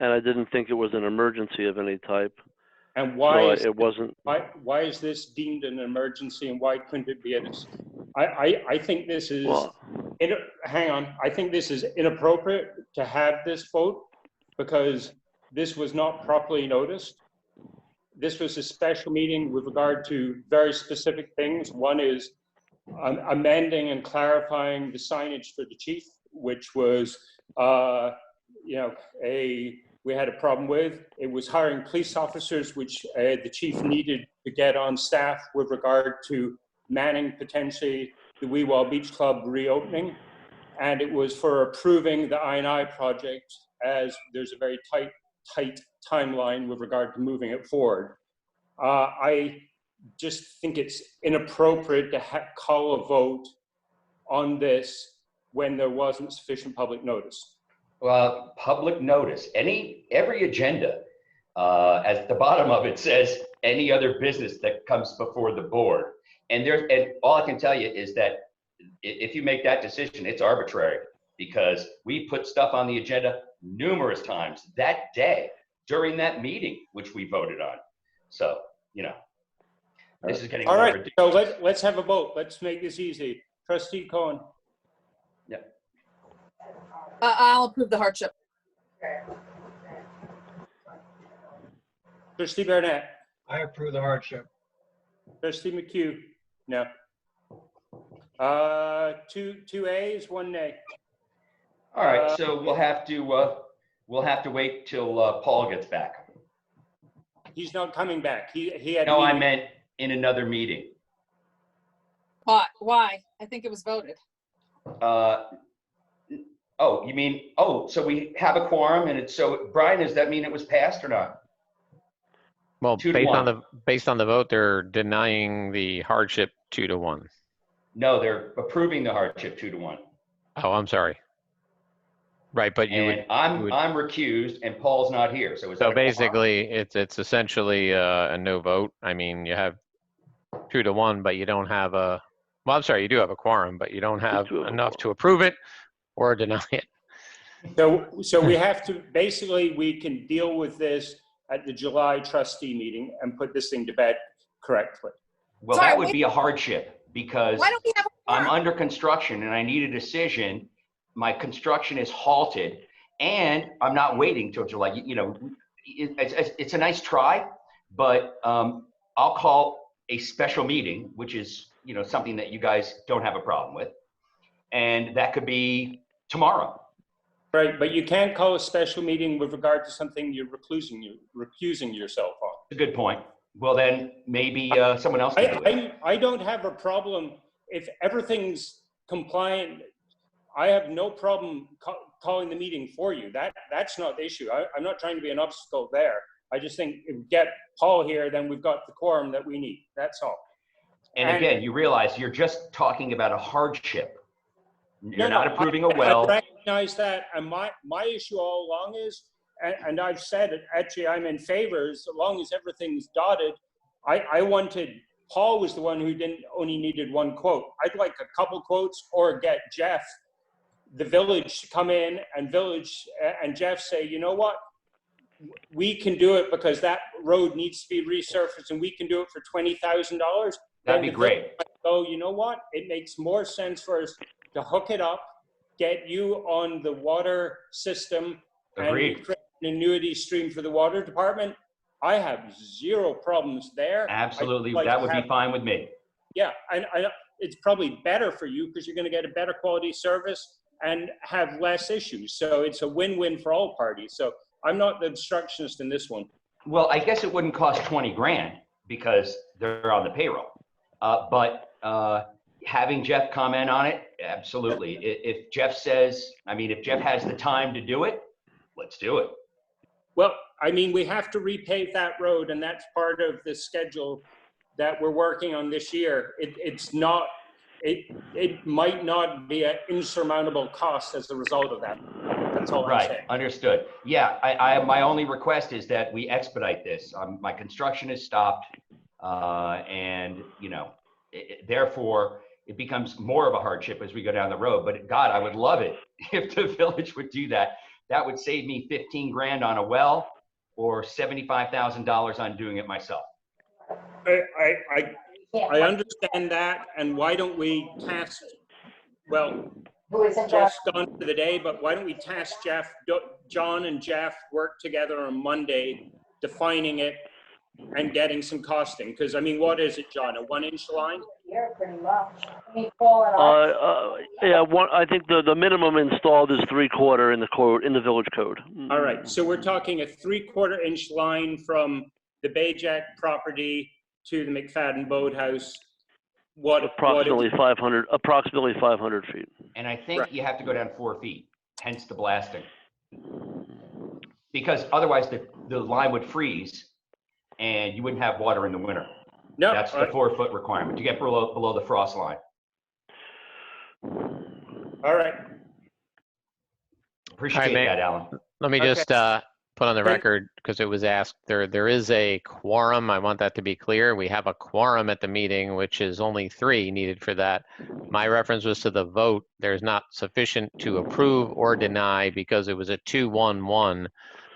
S7: and I didn't think it was an emergency of any type.
S2: And why
S7: So it wasn't.
S2: why is this deemed an emergency and why couldn't it be I think this is,
S7: Well,
S2: hang on, I think this is inappropriate to have this vote because this was not properly noticed. This was a special meeting with regard to very specific things. One is amending and clarifying the signage for the chief, which was, we had a problem with. It was hiring police officers, which the chief needed to get on staff with regard to manning potentially the Weewall Beach Club reopening. And it was for approving the I&I project as there's a very tight timeline with regard to moving it forward. I just think it's inappropriate to call a vote on this when there wasn't sufficient public notice.
S1: Well, public notice, every agenda, at the bottom of it says any other business that comes before the board. And all I can tell you is that if you make that decision, it's arbitrary because we put stuff on the agenda numerous times that day during that meeting, which we voted on. So, this is getting
S2: All
S1: more
S2: right,
S1: ridiculous.
S2: so let's have a vote. Let's make this easy. Trustee Cohen,
S4: I'll approve the hardship.
S2: Trustee Barnett,
S8: I approve the hardship.
S2: Trustee McHugh, no. Two ayes, one nay.
S1: All right, so we'll have to wait till Paul gets back.
S2: He's not coming back. He had.
S1: No, I
S2: meeting.
S1: meant in another meeting.
S4: Why? I think it was voted.
S1: Oh, you mean, so we have a quorum and Brian, does that mean it was passed or not?
S6: Well,
S1: 2-1.
S6: based on the vote, they're denying the hardship 2-1.
S1: No, they're approving the hardship 2-1.
S6: Oh, I'm sorry. Right, but you would.
S1: And I'm recused and Paul's not here, so is that
S6: So
S1: a quorum?
S6: basically, it's essentially a no vote. I mean, you have 2-1, but you don't have a. Well, I'm sorry, you do have a quorum, but you don't have
S7: do have a
S6: enough to approve it or deny it.
S2: So we have to, basically, we can deal with this at the July trustee meeting and put this thing to bed correctly.
S1: Well,
S4: Sorry,
S1: that would
S4: wait.
S1: be a hardship because
S4: Why don't we have a
S1: I'm
S4: quorum?
S1: under construction and I need a decision. My construction is halted and I'm not waiting till July. It's a nice try, but I'll call a special meeting, which is, something that you guys don't have a problem with. And that could be tomorrow.
S2: Right, but you can't call a special meeting with regard to something you're recusing yourself on.
S1: That's a good point. Well, then maybe someone else can do it.
S2: I don't have a problem if everything's compliant. I have no problem calling the meeting for you. That's not the issue. I'm not trying to be an obstacle there. I just think if we get Paul here, then we've got the quorum that we need. That's all.
S1: And again, you realize you're just talking about a hardship. You're not approving a
S2: I
S1: well.
S2: recognize that, and my issue all along is, and I've said it, actually I'm in favor as long as everything's dotted. I wanted Paul was the one who only needed one quote. I'd like a couple quotes, or get Jeff, the village, to come in and Jeff say, you know what? We can do it because that road needs to be resurfaced and we can do it for $20,000.
S1: That'd be great.
S2: So you know what? It makes more sense for us to hook it up, get you on the water system,
S1: Agreed.
S2: and create an annuity stream for the water department. I have zero problems there.
S1: Absolutely.
S2: Like
S1: That would be fine with me.
S2: Yeah, and it's probably better for you because you're going to get a better quality service and have less issues. So it's a win-win for all parties. So I'm not the obstructionist in this one.
S1: Well, I guess it wouldn't cost 20 grand because they're on the payroll. But having Jeff comment on it, absolutely. If Jeff says, I mean, if Jeff has the time to do it, let's do it.
S2: Well, I mean, we have to repave that road, and that's part of the schedule that we're working on this year. It might not be an insurmountable cost as a result of that. That's all I'm saying.
S1: Right, understood. Yeah, my only request is that we expedite this. My construction is stopped, and therefore it becomes more of a hardship as we go down the road. But God, I would love it if the village would do that. That would save me 15 grand on a well, or $75,000 on doing it myself.
S2: I understand that, and why don't we task, well, Jeff's gone for the day, but why don't we task Jeff, John and Jeff work together on Monday, defining it and getting some costing? Because, I mean, what is it, John, a 1-inch line?
S9: Yeah, pretty much. I mean, Paul and I.
S7: I think the minimum installed is 3/4 in the village code.
S2: All right, so we're talking a 3/4-inch line from the Bayjack property to the McFadden Boathouse.
S7: Approximately 500 feet.
S1: And I think you have to go down 4 feet, hence the blasting. Because otherwise the line would freeze and you wouldn't have water in the winter.
S2: No,
S1: That's the 4-foot requirement to get below the frost line.
S2: all right.
S1: Appreciate that, Alan.
S6: Let me
S2: Okay.
S6: just put on the record, because it was asked, there is a quorum. I want that to be clear. We have a quorum at the meeting, which is only 3 needed for that. My reference was to the vote. There's not sufficient to approve or deny because it was a 2-1-1.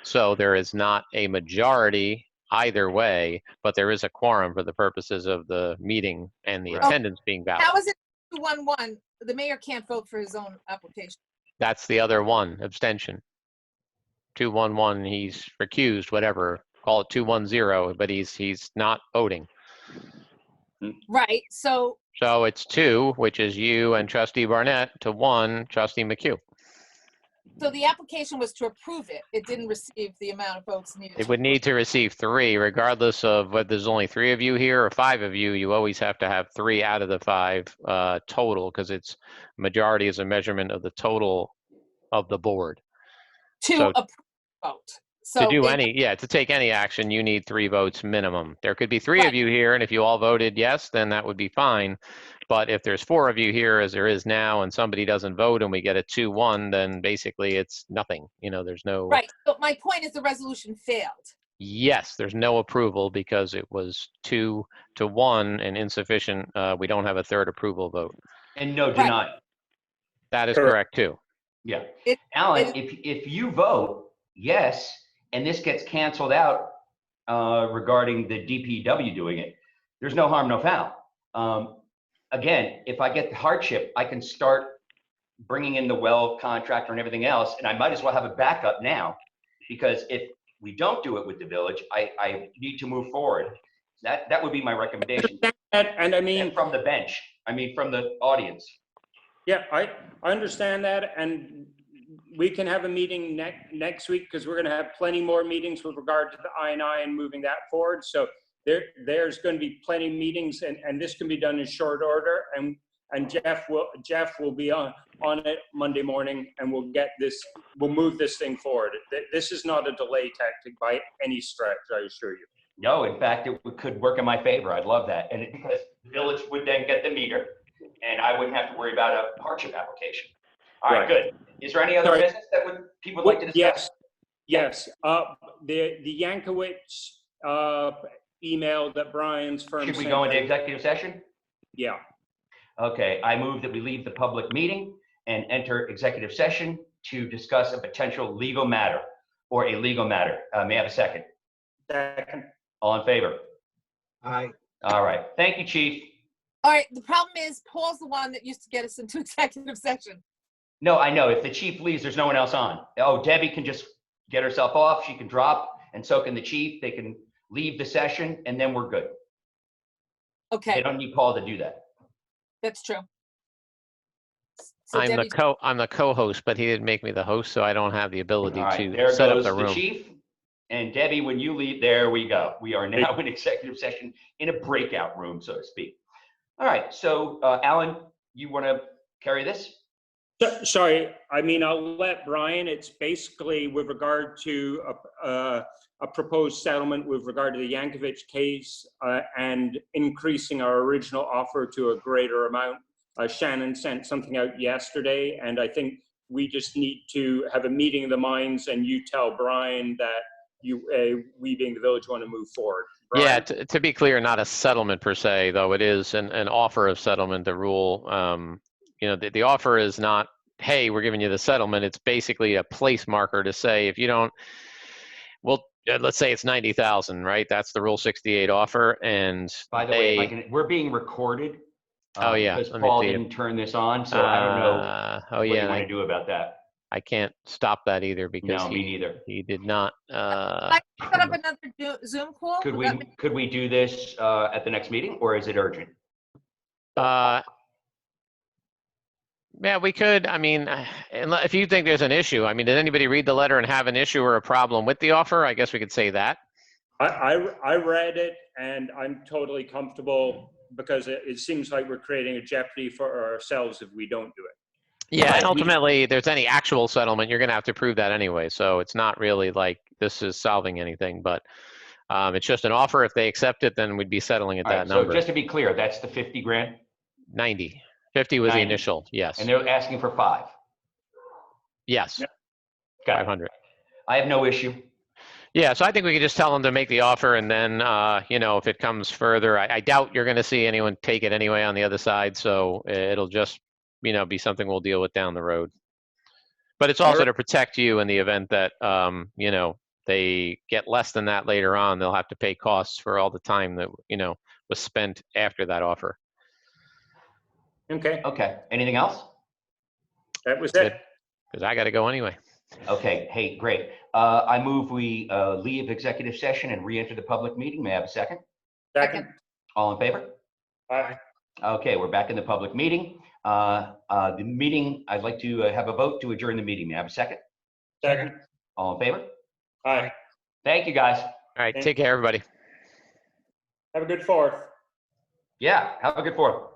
S6: So there is not a majority either way, but there is a quorum for the purposes of the meeting and the attendance being valid.
S4: How is it 2-1-1? The mayor can't vote for his own application.
S6: That's the other one, abstention. 2-1-1, he's recused, whatever, call it 2-1-0, but he's not voting.
S4: Right, so,
S6: So it's 2, which is you and trustee Barnett, to 1, trustee McHugh.
S4: so the application was to approve it. It didn't receive the amount of votes needed.
S6: It would need to receive 3, regardless of whether there's only 3 of you here or 5 of you. You always have to have 3 out of the 5 total, because it's majority is a measurement of the total of the board.
S4: To
S6: so-
S4: approve the vote. So
S6: To do
S4: it-
S6: to take any action, you need 3 votes minimum. There could be 3 of you here, and if you all voted yes, then that would be fine. But if there's 4 of you here, as there is now, and somebody doesn't vote and we get a 2-1, then basically it's nothing. There's no.
S4: Right, but my point is the resolution failed.
S6: Yes, there's no approval because it was 2-1 and insufficient. We don't have a third approval vote.
S1: And no, do
S4: Right.
S1: not.
S6: That is
S2: Correct.
S6: correct too.
S1: Yeah.
S4: It-
S1: Alan,
S4: it-
S1: if you vote yes, and this gets canceled out regarding the DPW doing it, there's no harm, no foul. Again, if I get the hardship, I can start bringing in the well contractor and everything else, and I might as well have a backup now, because if we don't do it with the village, I need to move forward. That would be my recommendation.
S2: And I mean,
S1: And from the bench, from the audience.
S2: yeah, I understand that, and we can have a meeting next week, because we're going to have plenty more meetings with regard to the I&I and moving that forward. So there's going to be plenty of meetings, and this can be done in short order. And Jeff will be on it Monday morning, and we'll move this thing forward. This is not a delay tactic by any stretch, I assure you.
S1: No, in fact, it could work in my favor. I'd love that. And because the village would then get the meter, and I wouldn't have to worry about a hardship application. All right,
S2: Right.
S1: good. Is there any other
S2: Sorry.
S1: business that people would like to discuss?
S2: Yes. The Yankowitz email that Brian's firm
S1: Should we
S2: sent
S1: go into
S2: out.
S1: executive session?
S2: Yeah.
S1: Okay, I move that we leave the public meeting and enter executive session to discuss a potential legal matter or a legal matter. May I have a second?
S2: Second.
S1: All in favor?
S8: Aye.
S1: All right. Thank you, Chief.
S4: All right, the problem is Paul's the one that used to get us into executive session.
S1: No, I know. If the chief leaves, there's no one else on. Oh, Debbie can just get herself off. She can drop, and so can the chief. They can leave the session, and then we're good. They
S4: Okay,
S1: don't need Paul to do that.
S4: that's true. So
S6: I'm
S4: Debbie,
S6: the co-host, but he didn't make me the host, so I don't have the ability
S1: All right,
S6: to
S1: there
S6: set up
S1: goes
S6: the
S1: the
S6: room.
S1: chief. And Debbie, when you leave, there we go. We are now in executive session in a breakout room, so to speak. All right, so Alan, you want to carry this?
S2: Sorry, I mean, I'll let Brian, it's basically with regard to a proposed settlement with regard to the Yankovic case and increasing our original offer to a greater amount. Shannon sent something out yesterday, and I think we just need to have a meeting of the minds, and you tell Brian that we being the village want to move forward. Brian?
S6: Yeah, to be clear, not a settlement per se, though it is an offer of settlement. The rule, the offer is not, hey, we're giving you the settlement. It's basically a place marker to say if you don't, well, let's say it's 90,000, right? That's the Rule 68 offer, and
S1: By the way, if I can, we're being recorded.
S6: Oh, yeah,
S1: Because
S6: let me
S1: Paul
S6: see.
S1: didn't turn this on, so I don't know
S6: Oh
S1: what you
S6: yeah,
S1: want to do about that.
S6: I can't stop that either because
S1: No, me neither.
S6: he did not.
S4: I can set up another Zoom call?
S1: Could
S4: Would that be-
S1: we do this at the next meeting, or is it urgent?
S6: Yeah, we could. I mean, if you think there's an issue, I mean, did anybody read the letter and have an issue or a problem with the offer? I guess we could say that.
S2: I read it, and I'm totally comfortable because it seems like we're creating a jeopardy for ourselves if we don't do it.
S6: Yeah, and ultimately, if there's any actual settlement, you're going to have to prove that anyway. So it's not really like this is solving anything, but it's just an offer. If they accept it, then we'd be settling at
S1: All
S6: that
S1: right,
S6: number.
S1: so just to be clear, that's the 50 grand,
S6: 90. 50 was the
S1: 90.
S6: initial. Yes.
S1: and they're asking for 5.
S6: Yes.
S1: Got it.
S6: 500.
S1: I have no issue.
S6: Yeah, so I think we could just tell them to make the offer, and then, if it comes further, I doubt you're going to see anyone take it anyway on the other side. So it'll just, be something we'll deal with down the road. But it's also to protect you in the event that, they get less than that later on. They'll have to pay costs for all the time that, was spent after that offer.
S2: Okay,
S1: Okay, anything else?
S2: that was
S6: Good.
S2: it.
S6: Because I got to go anyway.
S1: Okay, hey, great. I move we leave executive session and re-enter the public meeting. May I have a second?
S2: Second.
S1: All in favor?
S2: Aye.
S1: Okay, we're back in the public meeting. The meeting, I'd like to have a vote to adjourn the meeting. May I have a second?
S2: Second.
S1: All in favor?
S2: Aye.
S1: Thank you, guys.
S6: All right,
S2: Thank
S6: take care, everybody.
S2: Have a good 4th.
S1: Yeah, have a good 4th.